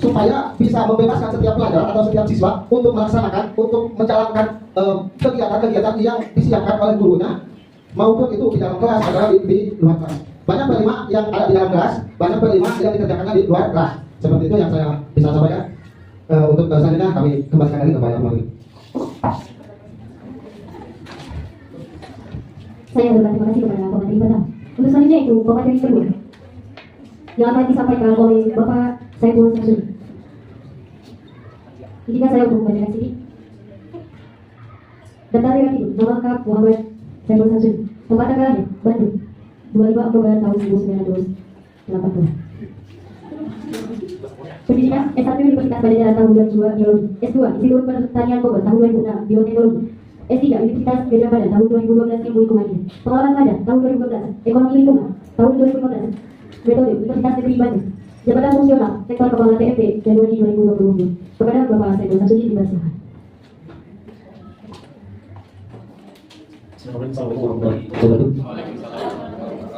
supaya bisa membebaskan setiap pelajar atau setiap siswa untuk melaksanakan, untuk menjalankan kegiatan-kegiatan yang disiapkan oleh gurunya, maupun itu di dalam kelas atau di luar kelas. Banyak P5 yang ada di dalam kelas, banyak P5 yang dikerjakannya di luar kelas. Seperti itu yang saya bisa sampaikan. Untuk selanjutnya kami kembalikan lagi kepada Pak. Saya berterima kasih kepada pemateri pertama. Untuk selanjutnya itu pemateri kedua yang akan disampaikan oleh Bapak Saiful Samsudin. Izinkan saya untuk membacakan sedikit. Daftar riwayat hidup nama lengkap Muhammad Saiful Samsudin. Tempat tanggalnya Bandung, 25 Oktober tahun 1980. Pendidikan S1 Universitas Padjadjaran tahun 2002 Biologi, S2 Institut Pertanian Bogor tahun 2006 Bioteknologi, S3 Universitas Gadjah Mada tahun 2012 Ilmu Lingkungan, Pengalaman Pada tahun 2012 Ekonomi Lingkungan tahun 2015, Metode Universitas Negeri Bandung, Jabatan Fungsional Sektor Kepala TFT Januari 2020. Kepada Bapak Saiful Samsudin dipersilakan. Assalamualaikum warahmatullahi wabarakatuh.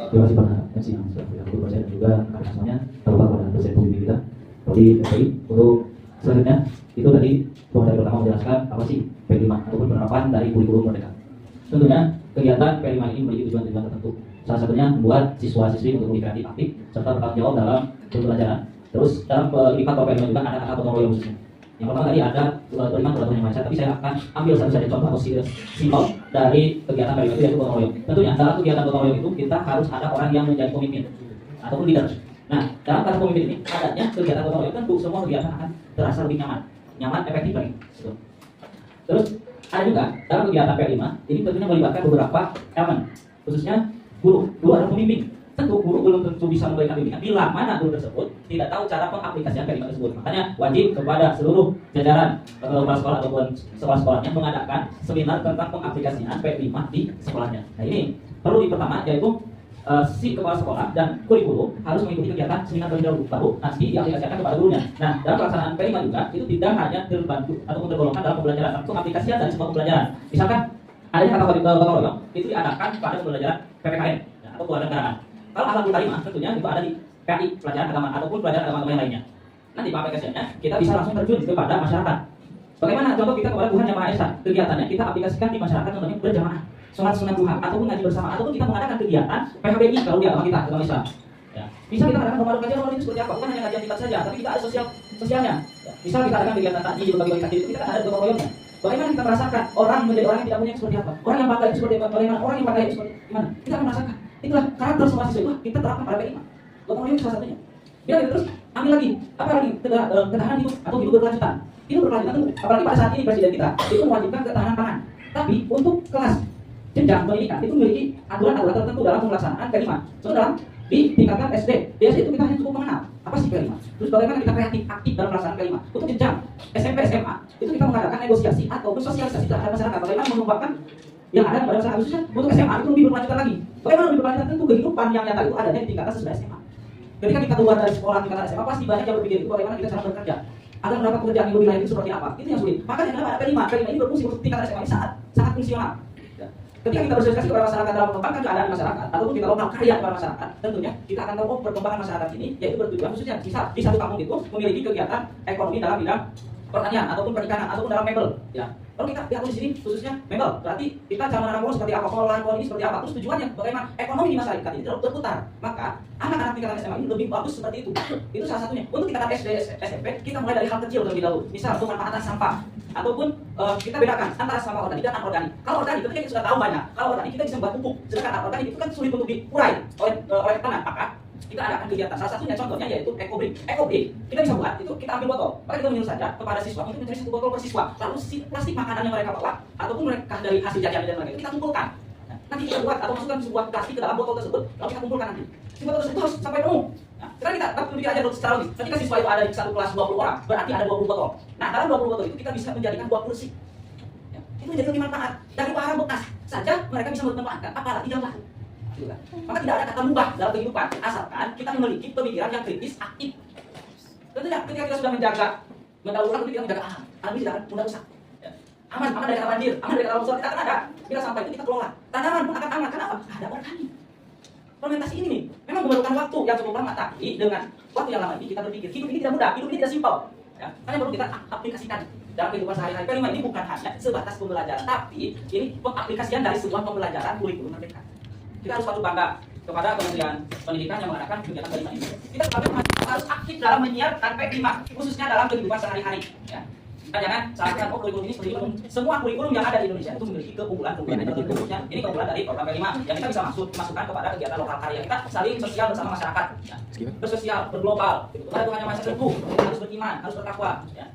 Terima kasih para MC yang sudah bergabung bersama dan juga kami semuanya, terutama pada dosen pembimbing kita seperti FPI. Untuk selanjutnya itu tadi pemateri pertama menjelaskan apa sih P5 ataupun penerapan dari kurikulum Merdeka. Tentunya kegiatan P5 ini memiliki tujuan-tujuan tertentu. Salah satunya membuat siswa-siswi untuk lebih kreatif, aktif serta bertanggung jawab dalam pembelajaran. Terus dalam indikator P5 juga ada kata gotong royong khususnya. Yang pertama tadi ada beriman kepada Tuhan Yang Maha Esa, tapi saya akan ambil satu saja contoh atau simpel dari kegiatan P5 itu yaitu gotong royong. Tentunya dalam kegiatan gotong royong itu kita harus ada orang yang menjadi pemimpin ataupun leader. Nah, dalam kata pemimpin ini adanya kegiatan gotong royong, tentu semua kegiatan akan terasa lebih nyaman, efektif lagi. Gitu. Terus ada juga dalam kegiatan P5 ini tentunya melibatkan beberapa elemen, khususnya guru adalah pemimpin. Tentu guru belum tentu bisa memberikan bimbingan bila mana guru tersebut tidak tahu cara pengaplikasian P5 tersebut. Makanya wajib kepada seluruh jajaran kepala sekolah ataupun sekolah-sekolahnya mengadakan seminar tentang pengaplikasian P5 di sekolahnya. Nah, ini perlu pertama yaitu si kepala sekolah dan kurikulum harus mengikuti kegiatan seminar terlebih dahulu, baru nanti diaplikasikan kepada gurunya. Nah, dalam pelaksanaan P5 juga itu tidak hanya terbantu ataupun tergolongkan dalam pembelajaran, tapi pengaplikasian dari semua pembelajaran. Misalkan adanya kata gotong royong itu diadakan pada pembelajaran PPKN atau kewarganegaraan. Kalau alat kalimah tentunya itu ada di PAI, pelajaran agama ataupun pelajaran agama yang lainnya. Nanti pengaplikasiannya kita bisa langsung terjun kepada masyarakat. Bagaimana contoh kita kepada Tuhan Yang Maha Esa? Kegiatannya kita aplikasikan di masyarakat, contohnya berjamaah, sholat sunat duha ataupun ngaji bersama, ataupun kita mengadakan kegiatan PHBI kalau di agama kita, agama Islam. Ya. Bisa kita adakan Ramadan kajian itu seperti apa? Bukan hanya kajian kita saja, tapi kita ada sosialnya. Ya. Misal kita adakan kegiatan takjil bagi-bagi takjil, itu kita kan ada gotong royongnya. Bagaimana kita merasakan orang menjadi orang yang tidak punya seperti apa? Orang yang pakai itu seperti apa? Bagaimana orang yang pakai itu seperti gimana? Kita akan merasakan. Itulah karakter semua siswa itu kita terapkan pada P5. Gotong royong salah satunya. Bila terus ambil lagi, apa lagi ketahanan hidup atau hidup berkelanjutan. Hidup berkelanjutan itu apalagi pada saat ini presiden kita itu mewajibkan ketahanan pangan. Tapi untuk kelas jenjang pendidikan itu memiliki aturan-aturan tertentu dalam pelaksanaan kelima. So dalam di tingkatan SD, di SD itu kita hanya cukup mengenal apa sih kelima. Terus bagaimana kita kreatif aktif dalam pelaksanaan kelima. Untuk jenjang SMP SMA itu kita mengadakan negosiasi ataupun sosialisasi terhadap masyarakat. Bagaimana mengembangkan yang ada pada masyarakat khususnya untuk SMA itu lebih berkelanjutan lagi. Bagaimana lebih berkelanjutan tentu kehidupan yang nyata itu adanya di tingkatan sesudah SMA. Ketika kita keluar dari sekolah tingkatan SMA pasti banyak yang berpikir itu bagaimana kita cara bekerja. Agar mendapat pekerjaan yang lebih layak itu seperti apa? Itu yang sulit. Makanya kenapa ada P5? P5 ini berfungsi untuk tingkatan SMA ini sangat fungsional. Ketika kita bersosialisasi kepada masyarakat dalam mengembangkan keadaan masyarakat ataupun kita lokal karya kepada masyarakat, tentunya kita akan tahu perkembangan masyarakat ini yaitu bertujuan khususnya di satu kampung itu memiliki kegiatan ekonomi dalam bidang pertanian ataupun perikanan ataupun dalam mebel. Ya. Kalau kita lihat di sini khususnya mebel, berarti kita cara menanam pohon seperti apa, pohon ini seperti apa, terus tujuannya bagaimana ekonomi di masyarakat ini terputar. Maka anak-anak tingkatan SMA ini lebih bagus seperti itu. Itu salah satunya. Untuk tingkatan SD, SMP kita mulai dari hal kecil terlebih dahulu. Misal pemanfaatan sampah ataupun kita bedakan antara sampah organik dan anorganik. Kalau organik ketika kita sudah tahu banyak, kalau organik kita bisa membuat pupuk, sedangkan anorganik itu kan sulit untuk diurai oleh tanah. Maka kita adakan kegiatan. Salah satunya contohnya yaitu ekobrik. Ekobrik kita bisa buat itu kita ambil botol. Maka kita menyuruh saja kepada siswa untuk mencari satu botol per siswa. Lalu plastik makanan yang mereka bawa ataupun mereka dari hasil jajan dan lain-lain kita kumpulkan. Nanti kita buat atau masukkan sebuah plastik ke dalam botol tersebut. Lalu kita kumpulkan nanti. Si botol tersebut harus sampai penuh. Nah, sekarang kita berpikir aja secara logis. Ketika siswa itu ada di satu kelas 20 orang, berarti ada 20 botol. Nah, dalam 20 botol itu kita bisa menjadikan 20 sih. Ya, itu menjadi lebih manfaat. Dari barang bekas saja mereka bisa memanfaatkan apalagi yang baru. Maka tidak ada kata mubah dalam kehidupan asalkan kita memiliki pemikiran yang kritis aktif. Tentunya ketika kita sudah menjaga mendahulukan kita menjaga alam ini tidak akan mudah rusak. Ya. Aman dari kata banjir, aman dari kata longsor kita akan ada. Bila sampai itu kita kelola. Tanaman pun akan aman. Kenapa? Ada organik. Fermentasi ini nih memang memerlukan waktu yang cukup lama, tapi dengan waktu yang lama ini kita berpikir hidup ini tidak mudah, hidup ini tidak simpel. Ya. Karena perlu kita aplikasikan dalam kehidupan sehari-hari. Kelima ini bukan hanya sebatas pembelajaran, tapi ini pengaplikasian dari sebuah pembelajaran kurikulum merdeka. Kita harus patut bangga kepada Kementerian Pendidikan yang mengadakan kegiatan kelima ini. Kita sebagai mahasiswa harus aktif dalam menyiarkan P5, khususnya dalam kehidupan sehari-hari. Ya. Kita jangan salahkan kurikulum ini seperti itu. Semua kurikulum yang ada di Indonesia itu memiliki keunggulan-keunggulan tertentu. Ini keunggulan dari program P5 yang kita bisa masukkan kepada kegiatan lokal karya kita saling sosial bersama masyarakat. Ya. Bersosial, berglobal. Bukan itu hanya masyarakat tertentu. Harus beriman, harus bertakwa. Ya.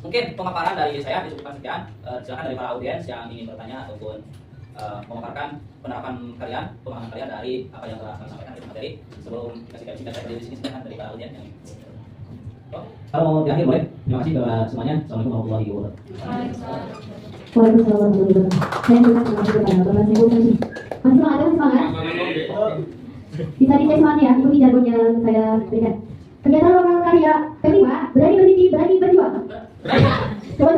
Mungkin pemaparan dari saya disebutkan sekian. Silakan dari para audiens yang ingin bertanya ataupun memaparkan penerapan kalian, pemahaman kalian dari apa yang telah kami sampaikan di materi. Sebelum kasih saya berdiri di sini, silakan dari para audiens yang kalau di akhir boleh. Terima kasih kepada semuanya. Assalamualaikum warahmatullahi wabarakatuh. Waalaikumsalam warahmatullahi wabarakatuh. Saya juga terima kasih kepada Bapak Ibu. Masih semangat, masih semangat. Bisa dicek semangat ya, ikuti jargon yang saya berikan. Kegiatan lokal karya P5, berani berdiri, berani berjuang. Coba.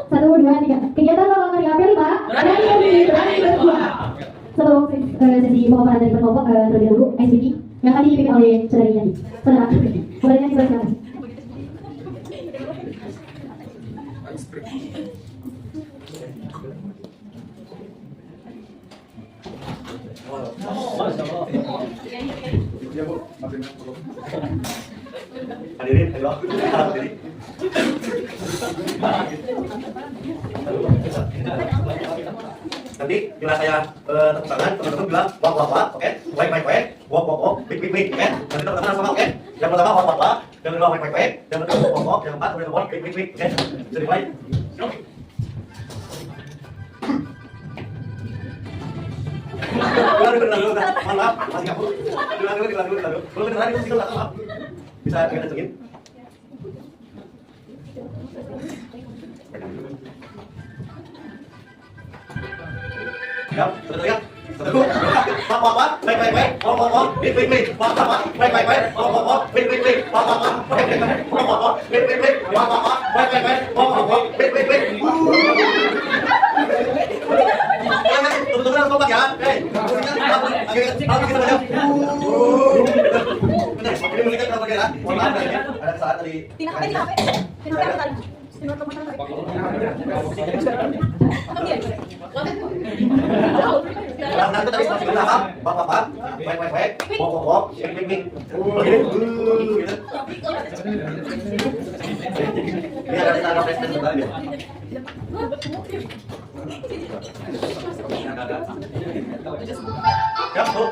1, 2, 3. Kegiatan lokal karya P5, berani berdiri, berani berjuang. Sebelum sesi pemaparan dari kelompok terlebih dahulu, SBK yang tadi dipimpin oleh saudari Yanti. Saudara, boleh nyanyi silakan. Iya, Bu. Masih Hadirin, ayo. Hadirin. Nanti bila saya tepuk tangan, teman-teman bilang wak, oke? Wak, wik, oke? Nanti teman-teman sama, oke? Yang pertama wak, yang kedua wik, yang kedua wak, yang keempat wik, oke? Bisa dimulai. Dulu, mohon maaf, masih kabur. Dulu. Belum tadi itu single maaf. Bisa kita cengin? Siap, betul ya? Betul. Wak, baik, wik, wak, baik, wak, wik, wak, betul-betul harus kompak ya. Ada kesalahan tadi. Nanti tadi masih bertahap, bapak, baik, wok, ping. Ini ada tanda presiden tadi. Siap, Bu.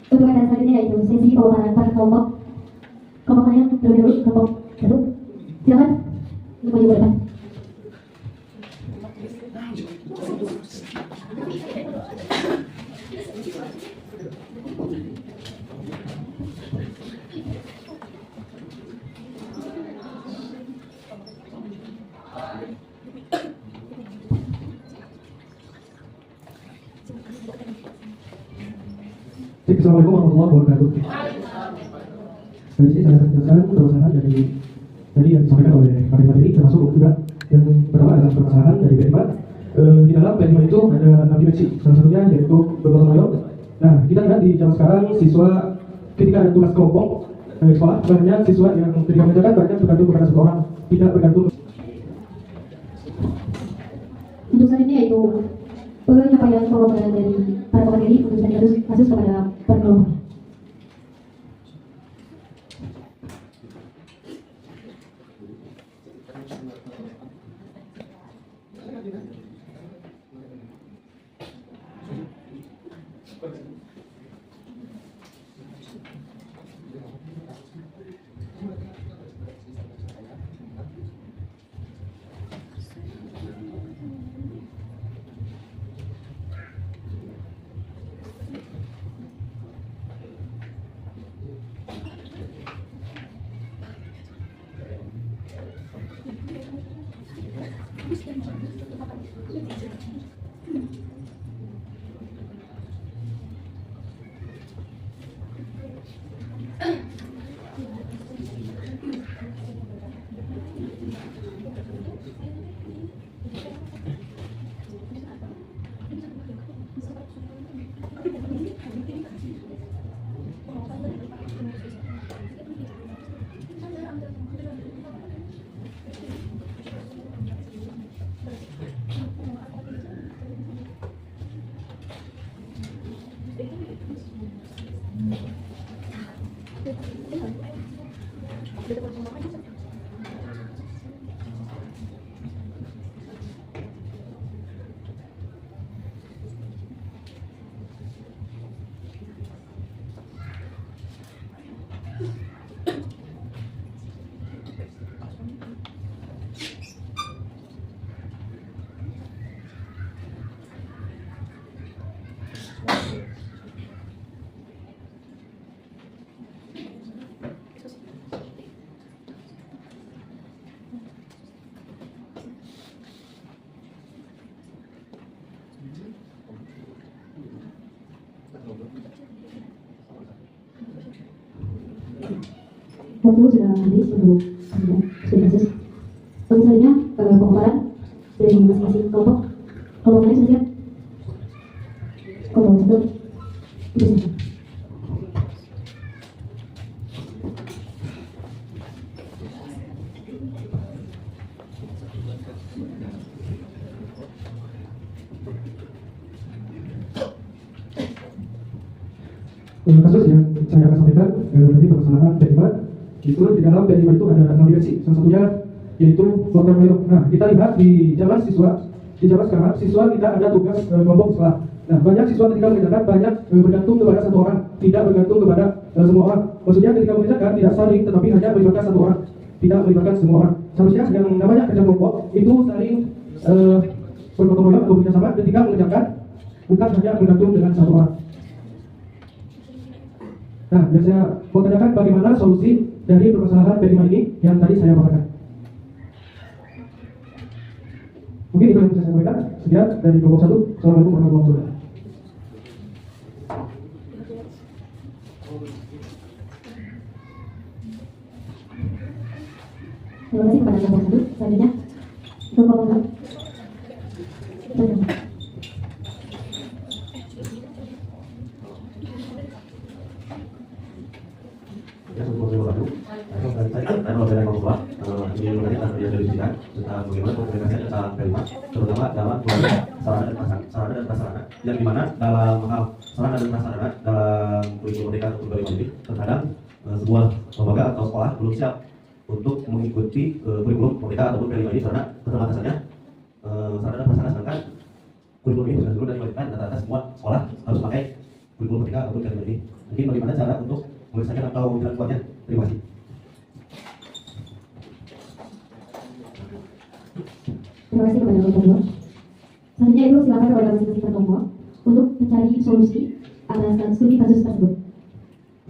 Untuk acara selanjutnya yaitu sesi pemaparan para kelompok. Kelompok mana yang terlebih dahulu? Kelompok 1. Silakan. Untuk maju ke depan. Assalamualaikum warahmatullahi wabarakatuh. Dari sini saya akan jelaskan permasalahan dari tadi yang disampaikan oleh materi termasuk juga yang pertama adalah permasalahan dari BMA. Di dalam BMA itu ada 6 dimensi, salah satunya yaitu bergotong royong. Nah, kita lihat di zaman sekarang siswa ketika ada tugas kelompok sekolah, banyak siswa yang ketika mengerjakan banyak bergantung kepada satu orang, tidak bergantung. Untuk selanjutnya yaitu penyampaian pemaparan dari para pemateri untuk studi kasus kepada para kelompok. Waktu sudah habis untuk studi kasus. Untuk selanjutnya pemaparan dari masing-masing kelompok. Kelompok lain sudah siap? Kelompok 1 itu siap. Kasus yang saya akan sampaikan tadi permasalahan P5 itu di dalam P5 itu ada 6 dimensi, salah satunya yaitu gotong royong. Nah, kita lihat di zaman sekarang siswa kita ada tugas kelompok sekolah. Nah, banyak siswa ketika mengerjakan banyak bergantung kepada satu orang, tidak bergantung kepada semua orang. Maksudnya ketika mengerjakan tidak saling, tetapi hanya melibatkan satu orang, tidak melibatkan semua orang. Seharusnya yang namanya kerja kelompok itu saling bergotong royong atau bekerjasama ketika mengerjakan, bukan hanya bergantung dengan satu orang. Nah, dan saya mau tanyakan bagaimana solusi dari permasalahan P5 ini yang tadi saya paparkan. Mungkin itu yang bisa saya sampaikan. Sekian dari kelompok 1. Assalamualaikum warahmatullahi wabarakatuh. Terima kasih kepada kelompok 1. Selanjutnya kelompok 2. Ya, dalam sarana dan prasarana yang dimana dalam hal sarana dan prasarana dalam kurikulum Merdeka tahun 2005 ini terkadang sebuah lembaga atau sekolah belum siap untuk mengikuti kurikulum Merdeka ataupun P5 ini karena keterbatasannya sarana dan prasarana, sedangkan kurikulum ini sudah dulu dari Merdeka rata-rata semua sekolah harus pakai kurikulum Merdeka ataupun P5 ini. Mungkin bagaimana cara untuk mengerjakan atau dilakukannya? Terima kasih. Terima kasih kepada Bapak Ketua. Selanjutnya itu silakan kepada masing-masing ketua untuk mencari solusi atas studi kasus tersebut.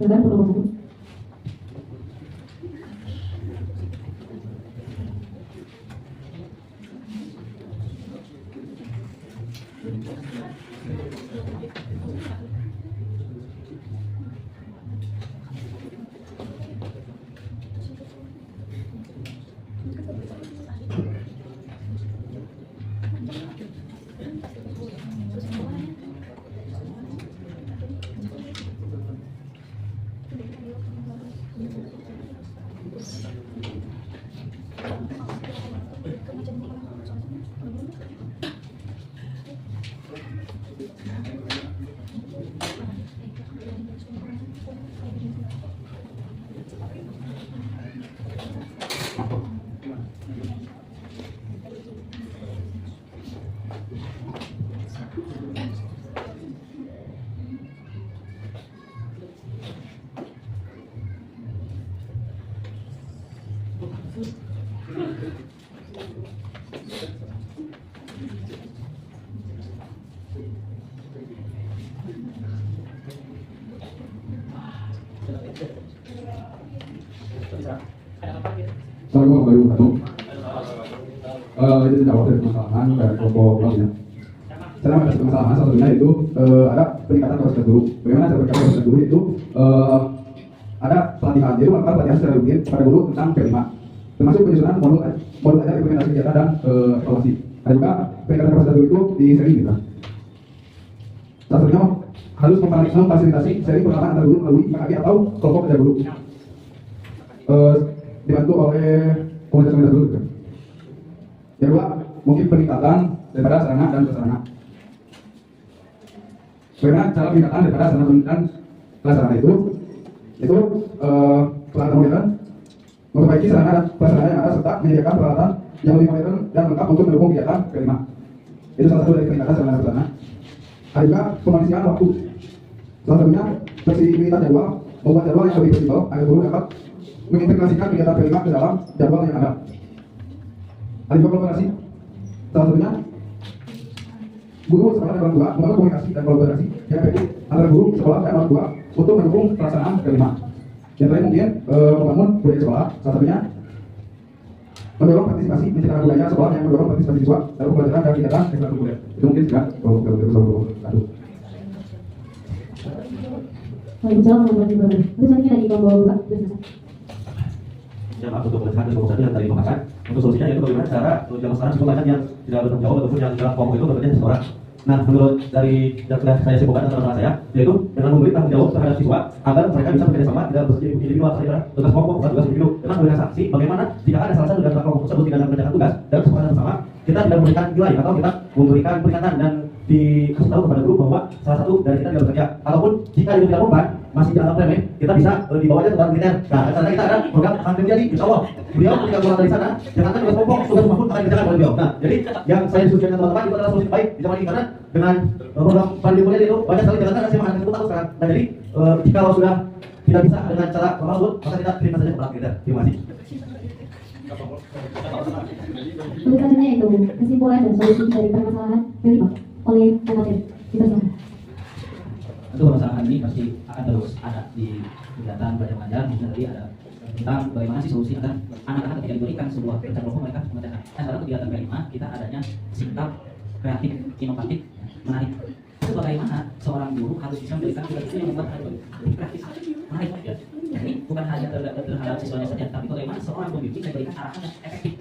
Silakan untuk nomor 1. Assalamualaikum warahmatullahi wabarakatuh. Itu jawab dari permasalahan dari kelompok lainnya. Saya ada permasalahan salah satunya itu ada peningkatan kapasitas guru. Bagaimana cara meningkatkan kapasitas guru itu ada pelatihan, jadi melakukan pelatihan secara rutin pada guru tentang P5, termasuk penyusunan modul ajar implementasi kegiatan dan evaluasi. Ada juga peningkatan kapasitas guru itu di seri gitu. Salah satunya harus memfasilitasi seri perkenalan antar guru melalui KKG atau kelompok kerja guru. Dibantu oleh komunitas guru. Yang kedua, mungkin peningkatan daripada sarana dan prasarana. Bagaimana cara peningkatan daripada sarana dan prasarana itu peralatan modern, memperbaiki sarana dan prasarana yang ada serta menyediakan peralatan yang lebih modern dan lengkap untuk mendukung kegiatan P5. Itu salah satu dari peningkatan sarana dan prasarana. Ada juga pemanusiaan waktu. Salah satunya fleksibilitas jadwal, membuat jadwal yang lebih fleksibel agar guru dapat mengintegrasikan kegiatan P5 ke dalam jadwal yang ada. Ada juga kolaborasi. Salah satunya guru sekolah dan orang tua membangun komunikasi dan kolaborasi yang efektif antara guru sekolah dan orang tua untuk mendukung pelaksanaan P5. Yang lain mungkin membangun budaya sekolah. Salah satunya mendorong partisipasi menciptakan budaya sekolah yang mendorong partisipasi siswa dalam pembelajaran dan kegiatan ekstrakurikuler. Itu mungkin juga kalau satu. Waalaikumsalam warahmatullahi wabarakatuh. Itu selanjutnya dari kelompok 2. Ya, maaf untuk pemeriksaan dan pemeriksaan yang tadi dibahas. Untuk solusinya yaitu bagaimana cara zaman sekarang siswa banyak yang tidak bertanggung jawab ataupun yang dalam kelompok itu bekerja seseorang. Nah, menurut dari yang sudah saya sebutkan antara masalah saya, yaitu dengan memberi tanggung jawab terhadap siswa agar mereka bisa bekerja sama tidak bekerja individu atau tugas kelompok bukan tugas individu. Dengan memberikan sanksi, bagaimana jika ada salah satu dari kelompok tersebut tidak mengerjakan tugas dalam kesepakatan bersama, kita tidak memberikan nilai atau kita memberikan peringatan dan dikasih tahu kepada guru bahwa salah satu dari kita tidak bekerja. Ataupun jika itu tidak mempan, masih di alam remeh, kita bisa dibawa aja ke tempat militer. Nah, karena kita ada program Santri Jadi, insya Allah beliau ketika keluar dari sana, jangankan tugas kelompok, tugas rumah pun akan dikerjakan oleh beliau. Nah, jadi yang saya diskusikan dengan teman-teman itu adalah solusi baik di zaman ini karena dengan program Santri Jadi itu banyak sekali jangankan saya anak tersebut tahu sekarang. Nah, jadi jika sudah tidak bisa dengan cara normal maka kita terima saja ke tempat militer. Terima kasih. Pendekatannya itu kesimpulan dan solusi dari permasalahan P5 oleh amatir. Dipersilakan. Tentu permasalahan ini pasti akan terus ada di kegiatan belajar mengajar. Misalnya tadi ada tentang bagaimana sih solusi agar anak-anak ketika diberikan sebuah kerja kelompok mereka mengerjakan. Nah, sekarang kegiatan P5 kita adanya sikap kreatif, inovatif, menarik. Itu bagaimana seorang guru harus bisa memberikan tugas itu yang membuat kreatif, menarik. Ya. Jadi bukan hanya terhadap siswanya saja, tapi bagaimana seorang pembimbing memberikan arahan yang efektif.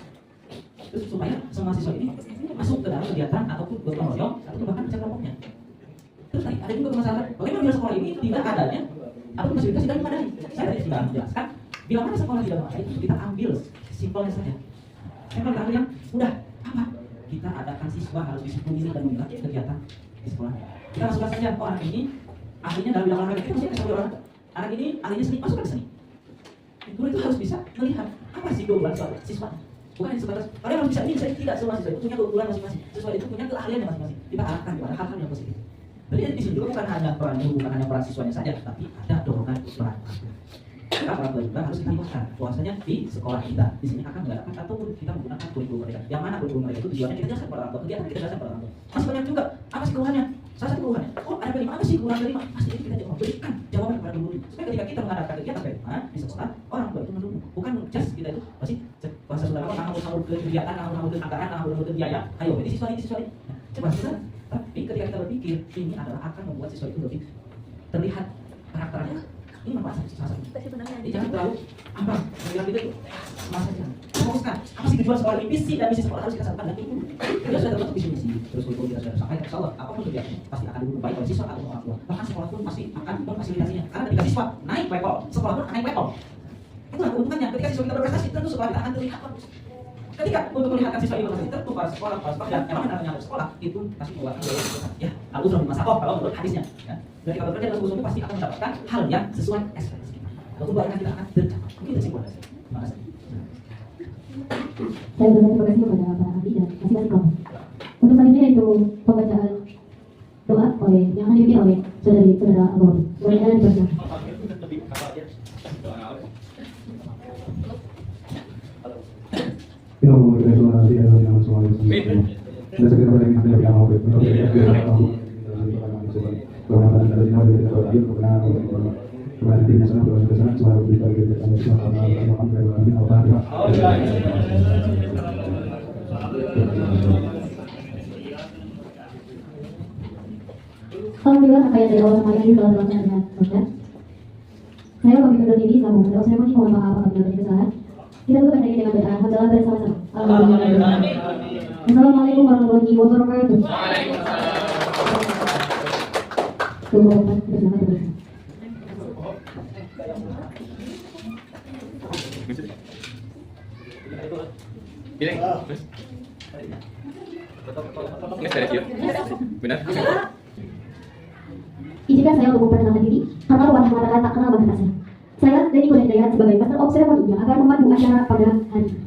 Terus supaya semua siswa ini masuk ke dalam kegiatan ataupun gotong royong atau bahkan kerja kelompoknya. Terus tadi ada juga permasalahan bagaimana bila sekolah ini tidak adanya atau fasilitas tidak memadai. Saya tadi sudah menjelaskan bila mana sekolah tidak memadai kita ambil simpelnya saja. Saya ambil yang mudah apa? kita adakan siswa harus disiplin dan mengikuti kegiatan di sekolah. Kita masukkan saja, oh anak ini ahlinya dalam bidang olahraga, kita masukkan ke olahraga. Anak ini ahlinya seni, masukkan ke seni. Guru itu harus bisa melihat apa sih keunggulan siswa. Bukan hanya sebatas kalian harus bisa ini, bisa ini, tidak. Semua siswa itu punya keunggulan masing-masing. Siswa itu punya keahliannya masing-masing. Kita arahkan kepada hal-hal yang positif. Jadi di sini juga bukan hanya peran guru, bukan hanya peran siswanya saja, tapi ada dorongan peran. Kita orang tua juga harus dilibatkan bahwasanya di sekolah kita di sini akan mengadakan ataupun kita menggunakan kurikulum mereka. Yang mana kurikulum mereka itu tujuannya kita jelaskan kepada orang tua, kegiatan kita jelaskan kepada orang tua. Masih banyak juga apa sih keluhannya? Salah satu keluhannya, oh ada kelima, apa sih kurang kelima? Pasti itu kita jawab, berikan jawaban kepada guru. Supaya ketika kita mengadakan kegiatan kelima di sekolah, orang tua itu mendukung. Bukan just kita itu pasti bahasa saudara ngawur ke kegiatan, ngawur ke anggaran, ngawur ke biaya. Ayo, ini siswa ini. Nah, coba kita, tapi ketika kita berpikir ini adalah akan membuat siswa itu lebih terlihat karakternya. Ini manfaat salah satu. Jadi jangan terlalu ambang, bilang gitu tuh. Masa jangan. Fokuskan. Apa sih tujuan sekolah ini? Visi dan misi sekolah harus kita satukan dan itu. Kita sudah terbentuk visi misi. Terus kurikulum kita sudah sampai. Insyaallah, apapun kegiatannya pasti akan didukung baik oleh siswa atau orang tua. Bahkan sekolah pun pasti akan memfasilitasinya. Karena ketika siswa naik level, sekolah pun naik level. Itulah keuntungannya. Ketika siswa kita berprestasi, tentu sekolah kita akan terlihat bagus. Ketika untuk melihatkan siswa ini berprestasi, tentu para sekolah dan yang namanya sekolah itu pasti mengeluarkan biaya yang besar. Ya, al-usrah bil masakoh kalau menurut hadisnya. Ya. Dan kita bekerja dalam usaha itu pasti akan mendapatkan hal yang sesuai ekspektasi kita. Lalu bahkan kita akan tercapai. Mungkin itu simpulan saya. Terima kasih. Saya berterima kasih kepada para ahli dan masing-masing kelompok. Untuk selanjutnya itu pembacaan doa oleh yang akan dipimpin oleh saudara Abang. Boleh kalian dipersilakan. Ya Allah, kita doa di dalam nama semua yang dan segera pada yang ada di amal itu. Bahwa ada di mana kita berada kebenaran kepada dirinya sana kepada kita sana semua kita kita akan bersama Alhamdulillah apa yang dari Allah SWT telah dilaksanakan dengan baik. Saya pamit undur diri, selamat berdoa. Saya mohon maaf apabila ada kesalahan. Kita tutup ini dengan doa hamdalah bersama-sama. Assalamualaikum warahmatullahi wabarakatuh. Pilih. Benar. Izinkan saya untuk memperkenalkan diri, karena luar mengatakan tak kenal bahasa saya. Saya Denny Koda Hidayat sebagai Master of Ceremony yang akan memandu acara pada hari ini.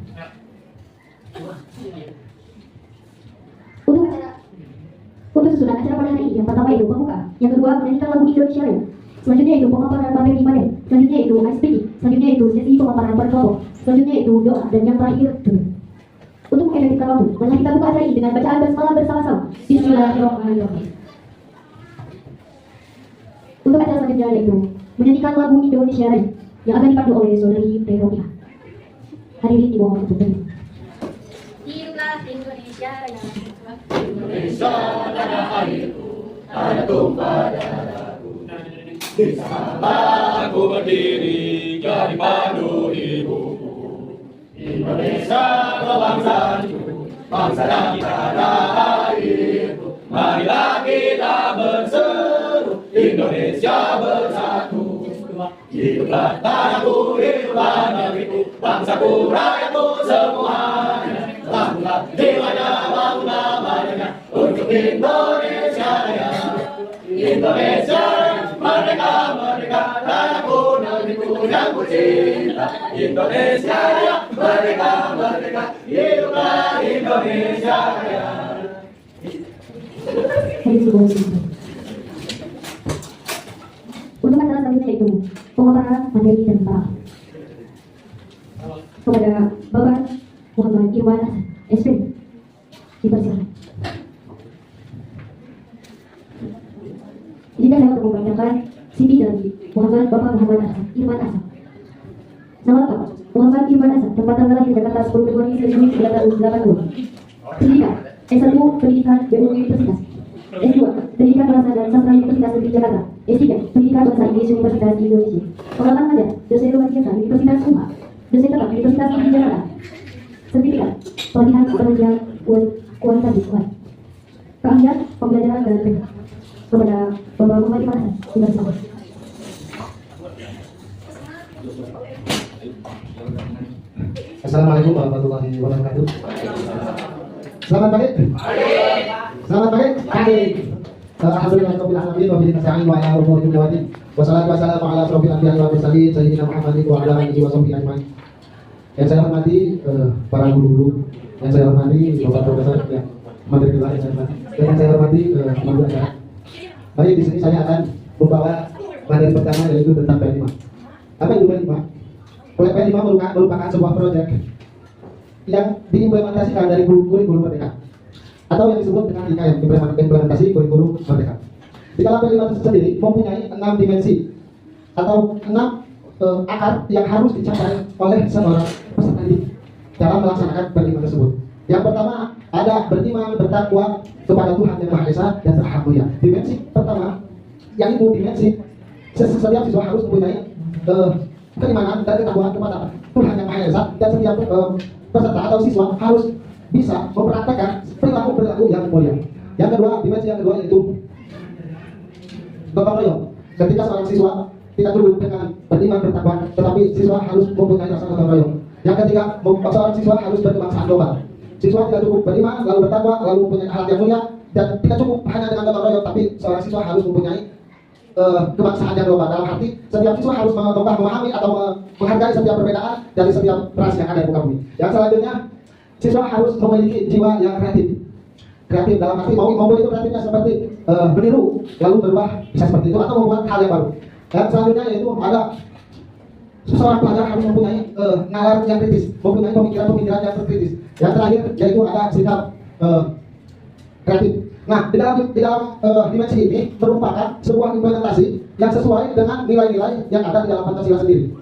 Untuk susunan acara pada hari ini, yang pertama itu pembuka, yang kedua menyanyikan lagu Indonesia Raya, selanjutnya itu pemaparan materi ibadah, selanjutnya itu ice speaking, selanjutnya itu sesi pemaparan per kelompok, selanjutnya itu doa, dan yang terakhir dulu. Untuk mengefektifkan waktu, mari kita buka acara ini dengan bacaan basmalah bersama-sama. Bismillahirrahmanirrahim. Untuk acara selanjutnya yaitu menyanyikan lagu Indonesia Raya yang akan dipandu oleh saudari Veronica. Hadirin dimohon untuk berdiri. Hiduplah Indonesia Raya. Indonesia tanah airku, tanah tumpah darahku. Di sana aku berdiri jadi pandu ibuku. Indonesia kebangsaanku, bangsa dan tanah airku. Marilah kita berseru, Indonesia bersatu. Hiduplah tanahku, hiduplah negeriku, bangsaku, rakyatku semuanya. Bangunlah jiwanya, bangunlah badannya untuk Indonesia Raya. Indonesia merdeka, merdeka, tanahku, negeriku yang ku cinta. Indonesia Raya, merdeka, merdeka, hiduplah Indonesia Raya. Untuk acara selanjutnya itu pemaparan materi dan para kepada Bapak Muhammad Irwan Hasan, SP, dipersilakan. Izinkan saya untuk membacakan CV dari Bapak Muhammad Irwan Hasan. Nama lengkap Muhammad Irwan Hasan, tempat tanggal lahir Jakarta 10 Februari 1980. Pendidikan S1 Pendidikan BUI Universitas, S2 Pendidikan Bahasa dan Sastra Universitas Negeri Jakarta, S3 Pendidikan Bahasa Inggris Universitas Indonesia. Pengalaman mengajar dosen luar biasa Universitas UMA, dosen tetap Universitas Negeri Jakarta. Sertifikat pelatihan penunjang kualitatif keahlian pembelajaran dan teknik kepada Bapak Muhammad Irwan Hasan, dipersilakan. Assalamualaikum warahmatullahi wabarakatuh. Selamat pagi. Selamat pagi. Pagi. Alhamdulillah rabbil alamin wa bihi nasta'in wa ala umuri dunya waddin. Wassalatu wassalamu ala asyrofil anbiya'i wal mursalin sayyidina Muhammadin wa ala alihi wa sahbihi ajmain. Yang saya hormati para guru-guru, yang saya hormati Bapak Profesor yang materi kelas yang saya hormati, dan yang saya hormati guru acara. Baik, di sini saya akan membawa materi pertama yaitu tentang P5. Apa itu P5? P5 merupakan sebuah proyek yang diimplementasikan dari kurikulum Merdeka atau yang disebut dengan IKM, implementasi kurikulum Merdeka. Di dalam P5 sendiri mempunyai 6 dimensi atau 6 akar yang harus dicapai oleh seorang peserta didik dalam melaksanakan P5 tersebut. Yang pertama ada beriman, bertakwa kepada Tuhan Yang Maha Esa dan berhak mulia. Dimensi pertama, yang itu dimensi setiap siswa harus mempunyai keimanan dan ketakwaan kepada Tuhan Yang Maha Esa, dan setiap peserta atau siswa harus bisa mempraktekkan perilaku yang mulia. Yang kedua, dimensi yang kedua yaitu gotong royong. Ketika seorang siswa tidak cukup dengan beriman bertakwa, tetapi siswa harus mempunyai rasa gotong royong. Yang ketiga, seorang siswa harus berkebangsaan global. Siswa tidak cukup beriman, lalu bertakwa, lalu mempunyai akhlak yang mulia, dan tidak cukup hanya dengan gotong royong, tapi seorang siswa harus mempunyai kebangsaan yang global. Dalam arti setiap siswa harus memahami atau menghargai setiap perbedaan dari setiap ras yang ada di muka bumi. Yang selanjutnya, siswa harus memiliki jiwa yang kreatif. Kreatif dalam arti mau itu kreatifnya seperti meniru lalu berubah bisa seperti itu atau membuat hal yang baru. Dan selanjutnya yaitu ada seorang pelajar harus mempunyai nalar yang kritis, mempunyai pemikiran yang kritis. Yang terakhir yaitu ada sikap kreatif. Nah, di dalam dimensi ini merupakan sebuah implementasi yang sesuai dengan nilai-nilai yang ada di dalam Pancasila sendiri.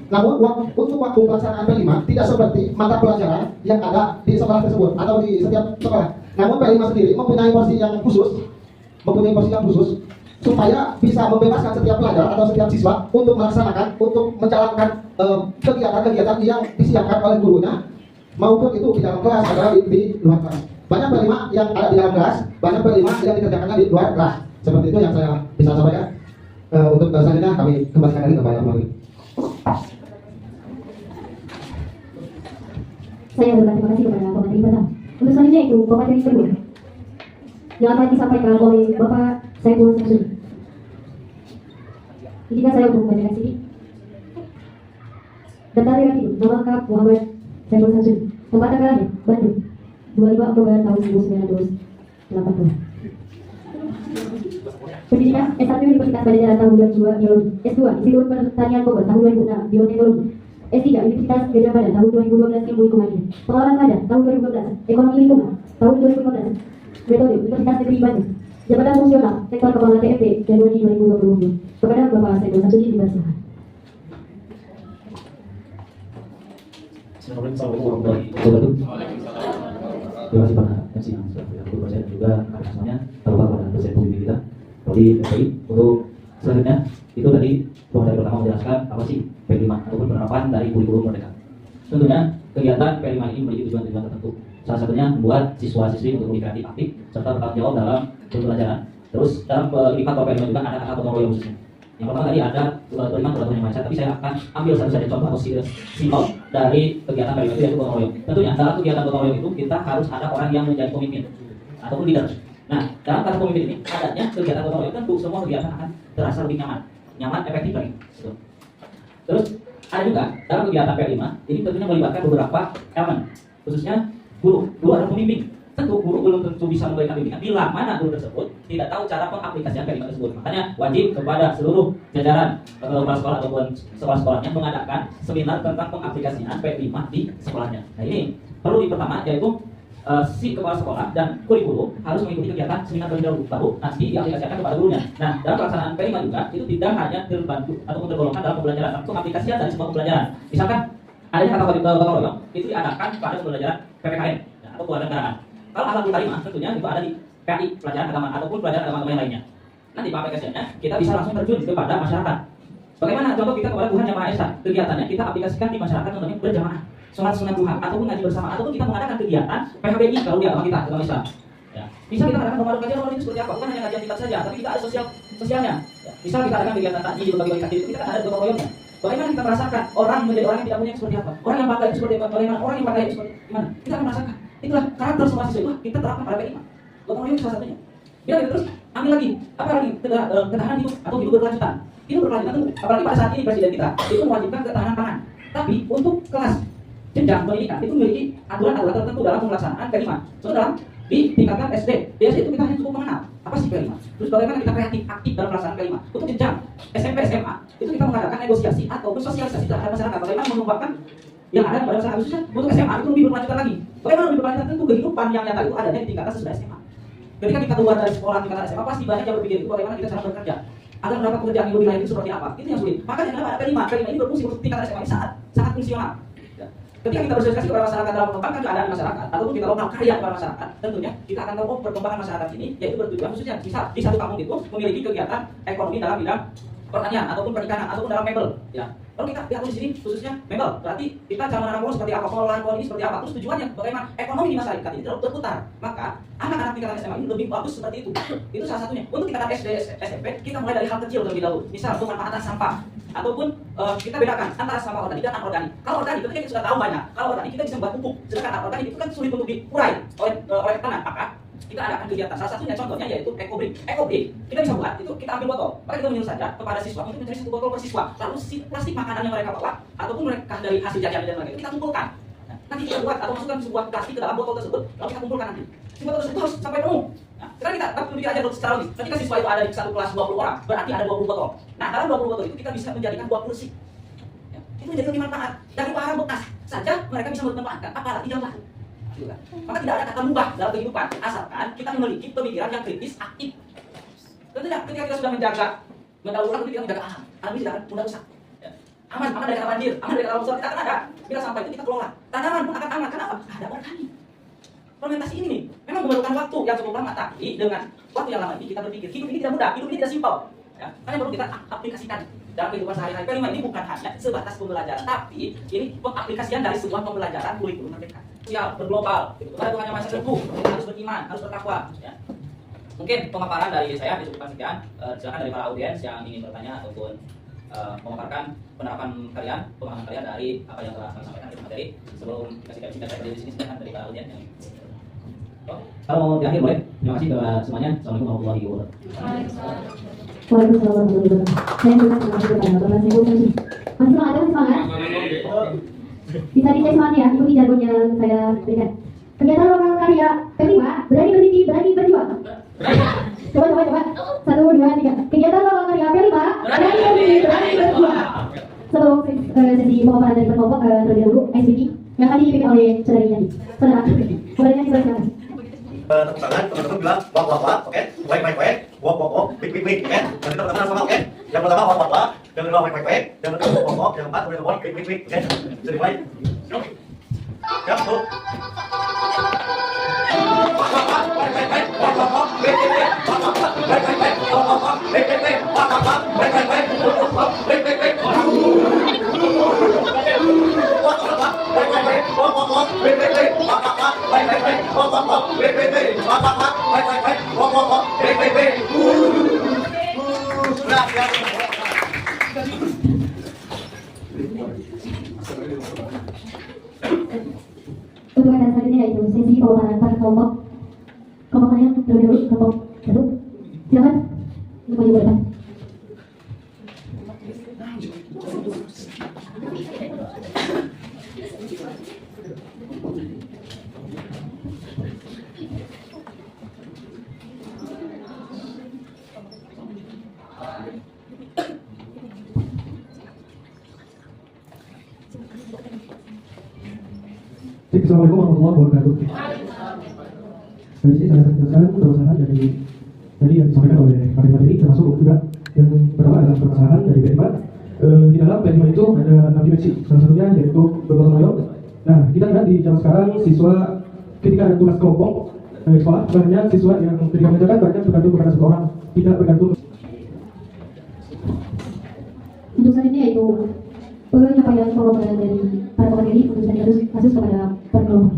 Namun untuk waktu pelaksanaan P5 tidak seperti mata pelajaran yang ada di sekolah tersebut atau di setiap sekolah. Namun P5 sendiri mempunyai porsi yang khusus supaya bisa membebaskan setiap pelajar atau setiap siswa untuk melaksanakan, untuk menjalankan kegiatan-kegiatan yang disiapkan oleh gurunya, maupun itu di dalam kelas atau di luar kelas. Banyak P5 yang ada di dalam kelas, banyak P5 yang dikerjakan di luar kelas. Seperti itu yang saya bisa sampaikan. Untuk selanjutnya kami kembalikan lagi ke Pak Amali. Saya berterima kasih kepada pemateri pertama. Untuk selanjutnya itu pemateri kedua yang akan disampaikan oleh Bapak Saiful Samsudin. Izinkan saya untuk membacakan sedikit. Daftar yang itu, nama lengkap Muhammad Saiful Samsudin. Tempat tanggalnya Bandung, 25 Oktober tahun 1980. Pendidikan S1 Universitas Pajajaran tahun 2002 Biologi, S2 Institut Pertanian Bogor tahun 2006 Bioteknologi, S3 Universitas Gajah Mada tahun 2012 Ilmu Ekonomi, Pengalaman Kerja tahun 2012 Ekonomi Lingkungan tahun 2015, Metode Universitas Negeri Bandung, Jabatan Fungsional Sektor Kepala TFT Januari 2022. Kepada Bapak Saiful Samsudin dipersilakan. Assalamualaikum warahmatullahi wabarakatuh. Terima kasih Pak MC yang sudah bergabung bersama saya dan juga semuanya terutama pada dosen pembimbing kita dari FPI. Untuk selanjutnya itu tadi dari pertama menjelaskan apa sih P5 ataupun penerapan dari kurikulum Merdeka. Tentunya kegiatan P5 ini memiliki tujuan-tujuan tertentu. Salah satunya membuat siswa-siswi untuk lebih kreatif, aktif serta bertanggung jawab dalam pembelajaran. Terus dalam indikator P5 juga ada kata gotong royong khususnya. Yang pertama tadi ada beriman beraturan yang macet, tapi saya akan ambil satu saja contoh atau simbol dari kegiatan P5 itu yaitu gotong royong. Tentunya dalam kegiatan gotong royong itu kita harus ada orang yang menjadi pemimpin ataupun leader. Nah, dalam kata pemimpin ini adanya kegiatan gotong royong tentu semua kegiatan akan terasa lebih nyaman, efektif lagi. Terus ada juga dalam kegiatan P5 ini tentunya melibatkan beberapa elemen, khususnya guru adalah pemimpin. Tentu guru belum tentu bisa memberikan bimbingan bila mana guru tersebut tidak tahu cara pengaplikasian P5 tersebut. Makanya wajib kepada seluruh jajaran kepala sekolah ataupun sekolah-sekolahnya mengadakan seminar tentang pengaplikasian P5 di sekolahnya. Nah, ini perlu pertama yaitu si kepala sekolah dan kurikulum harus mengikuti kegiatan seminar terlebih dahulu, baru nanti diaplikasikan kepada gurunya. Nah, dalam pelaksanaan P5 juga itu tidak hanya terbantu ataupun tergolongkan dalam pembelajaran, tapi pengaplikasian dari sebuah pembelajaran. Misalkan adanya kata gotong royong itu diadakan pada pembelajaran PPKN atau kewarganegaraan. Kalau akhlakul karimah tentunya itu ada di PAI, pelajaran agama ataupun pelajaran agama yang lainnya. Nanti aplikasinya kita bisa langsung terjun kepada masyarakat. Bagaimana contoh kita kepada Tuhan Yang Maha Esa? Kegiatannya kita aplikasikan di masyarakat, contohnya berjamaah, sholat sunat duha, ataupun ngaji bersama, ataupun kita mengadakan kegiatan PHBI kalau di agama kita, agama Islam. Ya. Bisa kita adakan Ramadan kajian Ramadan itu seperti apa? Bukan hanya kajian kitab saja, tapi kita ada sosialnya. Ya. Misal kita adakan kegiatan takjil di berbagai takjil, kita ada gotong royongnya. Bagaimana kita merasakan orang menjadi orang yang tidak punya seperti apa? Orang yang pakai seperti apa? Bagaimana orang yang pakai seperti gimana? Kita akan merasakan. Itulah karakter semua siswa itu kita terapkan pada P5. Gotong royong salah satunya. Bila kita terus ambil lagi, apa lagi? Ketahanan hidup atau hidup berkelanjutan. Hidup berkelanjutan tentu, apalagi pada saat ini presiden kita itu mewajibkan ketahanan pangan. Tapi untuk kelas jenjang pendidikan itu memiliki aturan-aturan tertentu dalam pelaksanaan P5. So dalam di tingkatan SD, di SD itu kita hanya cukup mengenal apa sih P5. Terus bagaimana kita kreatif, aktif dalam pelaksanaan P5. Untuk jenjang SMP, SMA itu kita mengadakan negosiasi ataupun sosialisasi terhadap masyarakat. Bagaimana mengembangkan yang ada pada masyarakat, khususnya untuk SMA itu lebih berkelanjutan lagi. Bagaimana lebih berkelanjutan? Tentu kehidupan yang nyata itu adanya di tingkatan sesudah SMA. Ketika kita keluar dari sekolah tingkatan SMA pasti banyak yang berpikir itu bagaimana kita cara bekerja agar mendapat pekerjaan yang lebih layak itu seperti apa. Itu yang sulit. Makanya kenapa ada P5 ini berfungsi untuk tingkatan SMA ini sangat fungsional. Ketika kita bersosialisasi kepada masyarakat dalam mengembangkan keadaan masyarakat ataupun kita lokal karya kepada masyarakat, tentunya kita akan tahu perkembangan masyarakat ini yaitu bertujuan khususnya misal di satu kampung itu memiliki kegiatan ekonomi dalam bidang pertanian ataupun perikanan ataupun dalam mebel, ya. Kalau kita lihat di sini khususnya mebel, berarti kita cara menanam pohon seperti apa, pengolahan pohon ini seperti apa, terus tujuannya bagaimana ekonomi di masyarakat ini terputar. Maka anak-anak tingkatan SMA ini lebih bagus seperti itu. Itu salah satunya. Untuk tingkatan SD, SMP kita mulai dari hal kecil terlebih dahulu. Misal pemanfaatan sampah ataupun kita bedakan antara sampah organik dan anorganik. Kalau organik ketika kita sudah tahu banyak, kalau organik kita bisa membuat pupuk, sedangkan anorganik itu kan sulit untuk diurai oleh tanah. Maka kita adakan kegiatan, salah satunya contohnya yaitu ekobrik. Ekobrik kita bisa buat itu, kita ambil botol, maka kita menyuruh saja kepada siswa untuk mencari 1 botol per siswa, lalu plastik makanan yang mereka bawa ataupun mereka dari hasil jajan mereka itu kita kumpulkan. Nanti kita buat atau masukkan sebuah plastik ke dalam botol tersebut, lalu kita kumpulkan nanti. Si botol tersebut harus sampai penuh. Nah, sekarang kita berpikir aja secara logis. Ketika siswa itu ada di satu kelas 20 orang, berarti ada 20 botol. Nah, dalam 20 botol itu kita bisa menjadikan 20 sik. Ya, itu menjadi lebih manfaat. Dari barang bekas saja mereka bisa memanfaatkan, apalagi yang baru. Maka tidak ada kata mubah dalam kehidupan, asalkan kita memiliki pemikiran yang kritis, aktif. Tentunya ketika kita sudah menjaga, mendaur ulang, kita menjaga alam. Alam ini tidak akan mudah rusak. Aman dari kata banjir, aman dari kata longsor, kita akan ada. Bila sampai itu kita kelola. Tanaman pun akan aman, kenapa? Ada organik. Fermentasi ini nih, memang memerlukan waktu yang cukup lama, tapi dengan waktu yang lama ini kita berpikir, hidup ini tidak mudah, hidup ini tidak simpel. Ya, karena perlu kita aplikasikan dalam kehidupan sehari-hari. P5 ini bukan hanya sebatas pembelajaran, tapi ini pengaplikasian dari sebuah pembelajaran kurikulum merdeka. Sosial, berglobal, gitu. Ada Tuhan yang Maha Esa, harus beriman, harus bertakwa. Ya. Mungkin pemaparan dari saya disebutkan sekian. Silakan dari para audiens yang ingin bertanya ataupun memaparkan penerapan kalian, pemahaman kalian dari apa yang telah kami sampaikan di materi. Sebelum kasih saya di sini, silakan dari para audiens yang kalau di akhir boleh. Terima kasih kepada semuanya. Assalamualaikum warahmatullahi wabarakatuh. Waalaikumsalam warahmatullahi wabarakatuh. Saya juga terima kasih kepada Bapak Ibu. Masih semangat? Bisa dicek semangat ya, ikuti jargon yang saya berikan. Kegiatan lokal karya P5, berani berdiri, berani berjuang. Coba. 1, 2, 3. Kegiatan lokal karya P5, berani berdiri, berani berjuang. Sebelum sesi pemaparan dari kelompok terlebih dahulu, SBK yang akan dipimpin oleh saudari Yani. Saudara, boleh nyanyi silakan. Tepuk tangan, teman-teman bilang wak wak wak, oke? Wek wek wek, wok wok wok, wik wik wik, oke? Nanti teman-teman sama, oke? Yang pertama wak wak wak, yang kedua wek wek wek, yang kedua wok wok, yang keempat teman-teman wik wik wik, oke? Bisa dimulai. Siap, tuh. Wak wak wak, wek wek wek, wak wak wak, wik wik wik, wak wak wak, wek wek wek, wak wak wak, wik wik wik, wak wak wak, wek wek wek, wak wak wak, wik wik wik, wak wak wak, wek wek wek, wak wak wak, wik wik wik, wak wak wak, wek wek wik, wak wak wak, wik wik wik, wak wak wak, wek wek wik, wak wak wak, wik wik wik. Untuk acara selanjutnya yaitu sesi pemaparan para kelompok. Kelompok kalian terlebih dahulu, kelompok 1. Silakan untuk maju ke depan. Assalamualaikum warahmatullahi wabarakatuh. Dari sini saya akan menjelaskan permasalahan dari tadi yang disampaikan oleh materi termasuk juga yang pertama adalah permasalahan dari P5. Di dalam P5 itu ada 6 dimensi, salah satunya yaitu bergotong royong. Nah, kita lihat di zaman sekarang siswa ketika ada tugas kelompok sekolah, sebenarnya siswa yang ketika mengerjakan banyak bergantung kepada satu orang, tidak bergantung. Untuk selanjutnya yaitu penyampaian pemaparan dari para pemateri untuk bisa kasus kepada para kelompok.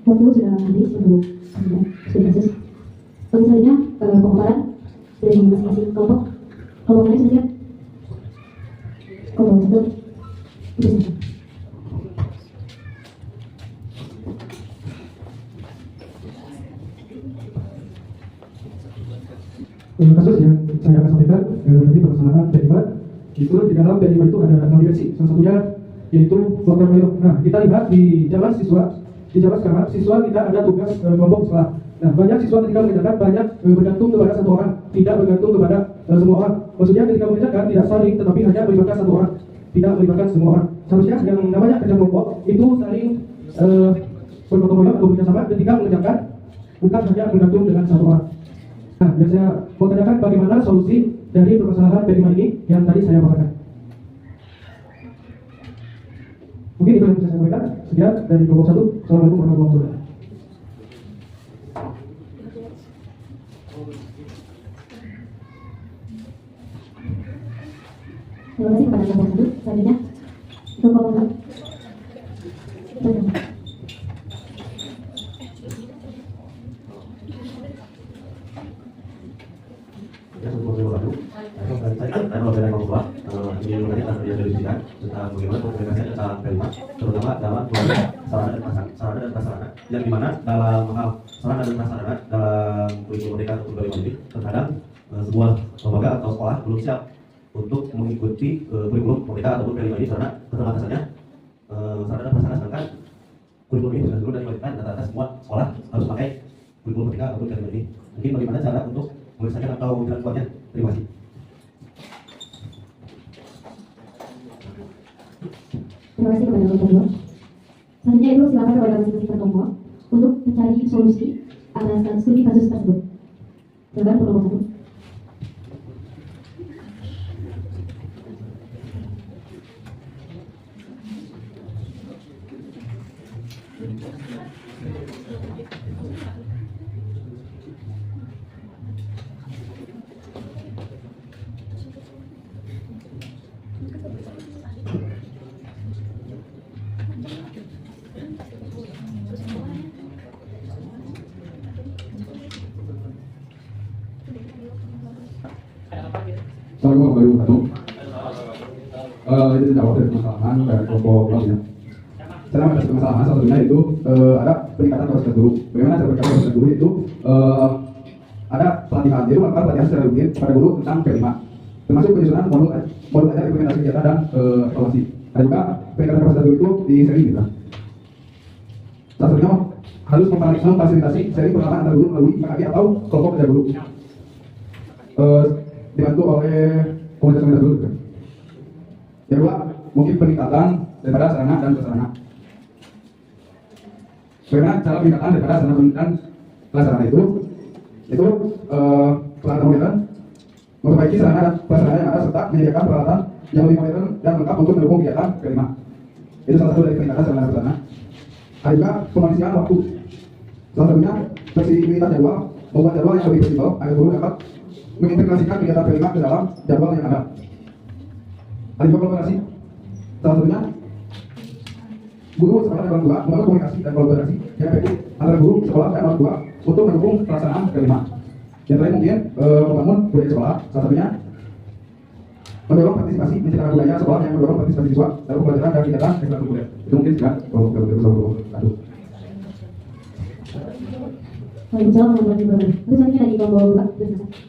waktu sudah habis untuk studi kasus. Untuk selanjutnya pemaparan dari masing-masing kelompok. Kelompok lain sudah siap? Kelompok satu. Bisa. Kasus yang saya akan sampaikan tadi pelaksanaan P5 itu di dalam P5 itu ada 6 dimensi, salah satunya yaitu gotong royong. Nah, kita lihat di zaman sekarang siswa kita ada tugas kelompok sekolah. Nah, banyak siswa ketika mengerjakan banyak bergantung kepada satu orang, tidak bergantung kepada semua orang. Maksudnya ketika mengerjakan tidak saling, tetapi hanya melibatkan satu orang, tidak melibatkan semua orang. Seharusnya yang namanya kerja kelompok itu saling bergotong royong atau bekerjasama ketika mengerjakan, bukan hanya bergantung dengan satu orang. Nah, dan saya mau tanyakan bagaimana solusi dari permasalahan P5 ini yang tadi saya paparkan. Mungkin itu yang bisa saya sampaikan. Sekian dari kelompok 1. Assalamualaikum warahmatullahi wabarakatuh. Terima kasih kepada kelompok 1. Selanjutnya kelompok 2. tentang bagaimana komunikasi tentang P5, terutama dalam sarana dan prasarana, yang dimana dalam hal sarana dan prasarana dalam kurikulum Merdeka atau P5 ini terkadang sebuah lembaga atau sekolah belum siap untuk mengikuti kurikulum Merdeka ataupun P5 ini karena keterbatasannya sarana dan prasarana, sedangkan kurikulum ini sudah dulu dan diwajibkan rata-rata semua sekolah harus pakai kurikulum Merdeka ataupun P5 ini. Mungkin bagaimana cara untuk mengesahkan atau menjelaskannya? Terima kasih. Terima kasih kepada kelompok 2. Selanjutnya itu silakan kepada masing-masing kelompok untuk mencari solusi atas studi kasus tersebut. Silakan kelompok 1. Assalamualaikum warahmatullahi wabarakatuh. Itu jawab dari permasalahan dari kelompok kelasnya. Cara mengatasi permasalahan salah satunya itu ada peningkatan kapasitas guru. Bagaimana cara meningkatkan kapasitas guru itu ada pelatihan, yaitu melakukan pelatihan secara rutin pada guru tentang P5, termasuk penyusunan modul ajar implementasi kegiatan dan evaluasi. Ada juga peningkatan kapasitas guru itu di seri gitu. Salah satunya harus memfasilitasi seri pengalaman antar guru melalui KKG atau kelompok kerja guru. Dibantu oleh komunitas guru. Yang kedua, mungkin peningkatan daripada sarana dan prasarana. Bagaimana cara peningkatan daripada sarana dan prasarana itu peralatan modern, memperbaiki sarana dan prasarana yang ada serta menyediakan peralatan yang lebih modern dan lengkap untuk mendukung kegiatan P5. Itu salah satu dari peningkatan sarana dan prasarana. Ada juga pemanusiaan waktu. Salah satunya fleksibilitas jadwal, membuat jadwal yang lebih fleksibel agar guru dapat mengintegrasikan kegiatan P5 ke dalam jadwal yang ada. Ada juga kolaborasi. Salah satunya guru sekolah dan orang tua membangun komunikasi dan kolaborasi yang efektif antara guru sekolah dan orang tua untuk mendukung pelaksanaan P5. Yang terakhir mungkin membangun budaya sekolah. Salah satunya mendorong partisipasi menciptakan budaya sekolah yang mendorong partisipasi siswa dalam pembelajaran dan kegiatan ekstrakurikuler. Itu mungkin sekian. Waalaikumsalam warahmatullahi wabarakatuh. Terus selanjutnya dari kelompok 2.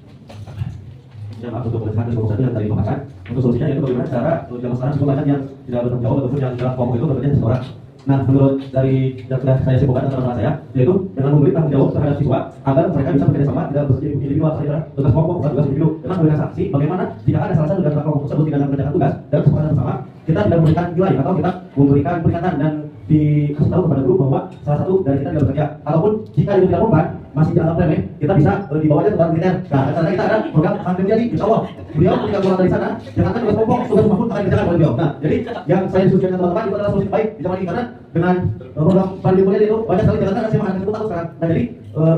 Untuk mengesahkan kelompok 1 yang tadi dibahas, untuk solusinya yaitu bagaimana cara zaman sekarang sekolah yang tidak bertanggung jawab ataupun yang dalam kelompok itu bekerja seseorang. Nah, menurut dari yang sudah saya simpulkan antara saya, yaitu dengan memberi tanggung jawab terhadap siswa agar mereka bisa bekerja sama, tidak bersih individual saja, tugas kelompok bukan tugas individu. Dengan memberikan sanksi, bagaimana jika ada salah satu dari kelompok tersebut tidak mengerjakan tugas dan kesepakatan bersama, kita tidak memberikan nilai atau kita memberikan peringatan dan dikasih tahu kepada guru bahwa salah satu dari kita tidak bekerja, ataupun jika itu tidak mempan masih dianggap remeh, kita bisa dibawanya ke militer. Nah, karena kita ada program hampir jadi, insya Allah beliau ketika keluar dari sana, jangankan tugas kelompok, tugas mahfud akan dikerjakan oleh beliau. Nah, jadi yang saya diskusikan dengan teman-teman itu adalah solusi baik di zaman ini, karena dengan program pandemi itu banyak sekali jangankan SMA anak itu tahu sekarang. Nah, jadi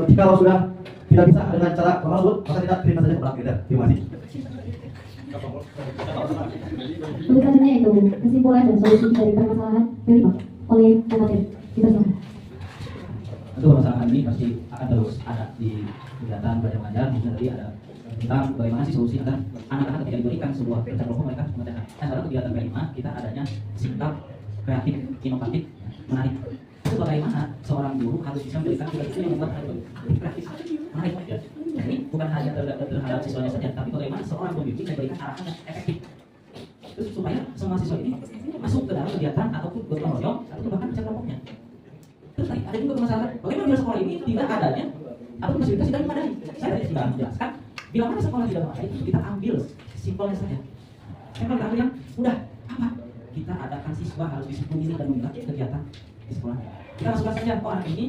jika sudah tidak bisa dengan cara tersebut, maka kita kirim saja ke militer. Terima kasih. Untuk selanjutnya itu kesimpulan dan solusi dari permasalahan P5 oleh Kang Acep. Dipersilakan. Tentu permasalahan ini pasti akan terus ada di kegiatan belajar mengajar. Mungkin tadi ada tentang bagaimana sih solusi agar anak-anak ketika diberikan sebuah kerja kelompok mereka mengerjakan. Nah, dalam kegiatan kelima kita adanya sikap kreatif, inovatif, menarik. Itu bagaimana seorang guru harus bisa memberikan kerja yang membuat anak kreatif, menarik. Ya. Nah, ini bukan hanya terhadap siswanya saja, tapi bagaimana seorang pembimbing memberikan arahan yang efektif. Terus supaya semua siswa ini masuk ke dalam kegiatan ataupun gotong royong ataupun bahkan kerja kelompoknya. Terus tadi ada juga permasalahan bagaimana bila sekolah ini tidak adanya atau fasilitas tidak memadai. Saya tadi sudah menjelaskan bila mana sekolah tidak memadai itu kita ambil simpelnya saja. Saya kalau ambil yang mudah apa? Kita adakan siswa harus disiplin dan mengikuti kegiatan di sekolah. Kita masukkan saja anak ini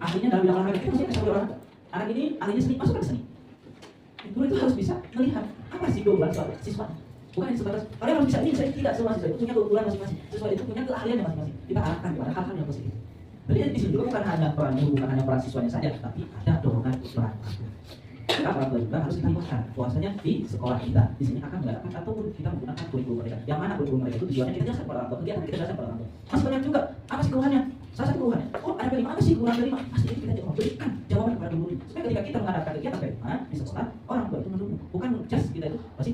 ahlinya dalam bidang olahraga kita masukkan ke orang. Anak ini ahlinya seni masukkan ke seni. Guru itu harus bisa melihat apa sih keunggulan siswa. Bukan sebatas kalian harus bisa ini, saya tidak semua siswa itu punya keunggulan masing-masing. Siswa itu punya keahliannya masing-masing. Kita arahkan kepada hal-hal yang positif. Jadi di sini juga bukan hanya peran guru, bukan hanya peran siswanya saja, tapi ada dorongan peran. Kita orang tua juga harus dilibatkan. Bahwasanya di sekolah kita di sini akan mengadakan ataupun kita menggunakan kurikulum mereka. Yang mana kurikulum mereka itu tujuannya kita jelaskan pada orang tua, kegiatan kita jelaskan pada orang tua. Masih banyak juga apa sih keluhannya? Salah satu keluhannya, oh ada kelima apa sih kurang kelima? Pasti itu kita jawab, berikan jawaban kepada guru. Supaya ketika kita mengadakan kegiatan kelima di sekolah, orang tua itu mendukung. Bukan just kita itu pasti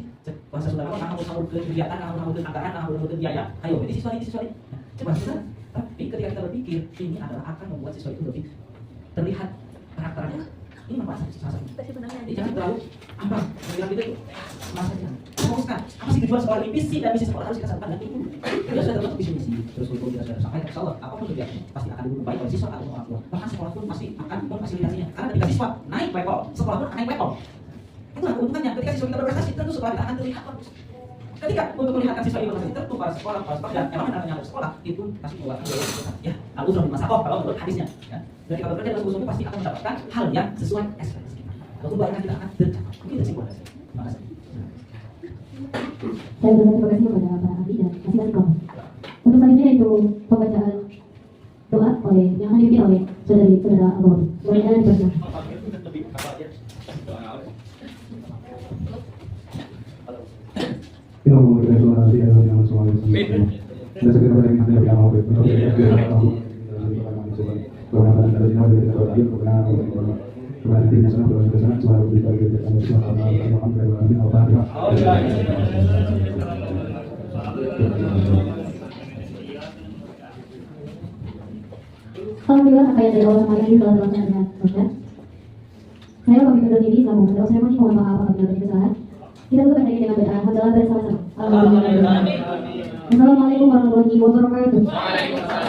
bahasa Sunda ngawur ke kegiatan, ngawur ke anggaran, ngawur ke biaya. Ayo, ini siswa ini. Coba kita. Tapi ketika kita berpikir, ini adalah akan membuat siswa itu lebih terlihat karakternya. Ini manfaat salah satu. Jadi jangan terlalu ambang. Bilang gitu itu masa jangan. Fokuskan. Apa sih tujuan sekolah ini? Visi dan misi sekolah harus kita satukan dan itu. Kita sudah termasuk visi misi. Terus kalau kita sudah sampai insya Allah apapun kegiatannya pasti akan didukung baik oleh siswa atau orang tua. Bahkan sekolah pun pasti akan memfasilitasinya. Karena ketika siswa naik level, sekolah pun naik level. Itulah keuntungannya. Ketika siswa kita berprestasi, tentu sekolah kita akan terlihat bagus. Ketika untuk melihatkan siswa ini berprestasi, tentu para sekolah dan memang namanya sekolah itu pasti mengeluarkan biaya besar. Ya, lalu sudah masakoh kalau menurut hadisnya. Ya. Dan kita bekerja dalam sungguh pasti akan mendapatkan hal yang sesuai ekspektasi kita. Lalu barangkali kita akan tercapai. Mungkin itu sih buat saya. Terima kasih. Saya ucapkan terima kasih kepada para ahli dan masing-masing kelompok. Untuk selanjutnya yaitu pembacaan doa yang akan dipimpin oleh saudara Abah. Semuanya dipersilakan. Kita memberikan doa nanti yang semua yang dan segera pada yang nanti yang mau Alhamdulillah apa yang dari Allah SWT ini telah terlaksana dengan baik. Saya pamit undur diri, selamat berdoa. Saya mohon maaf apabila ada kesalahan. Kita tutup hari ini dengan doa hamdalah bersama-sama. Alhamdulillah. Assalamualaikum warahmatullahi wabarakatuh.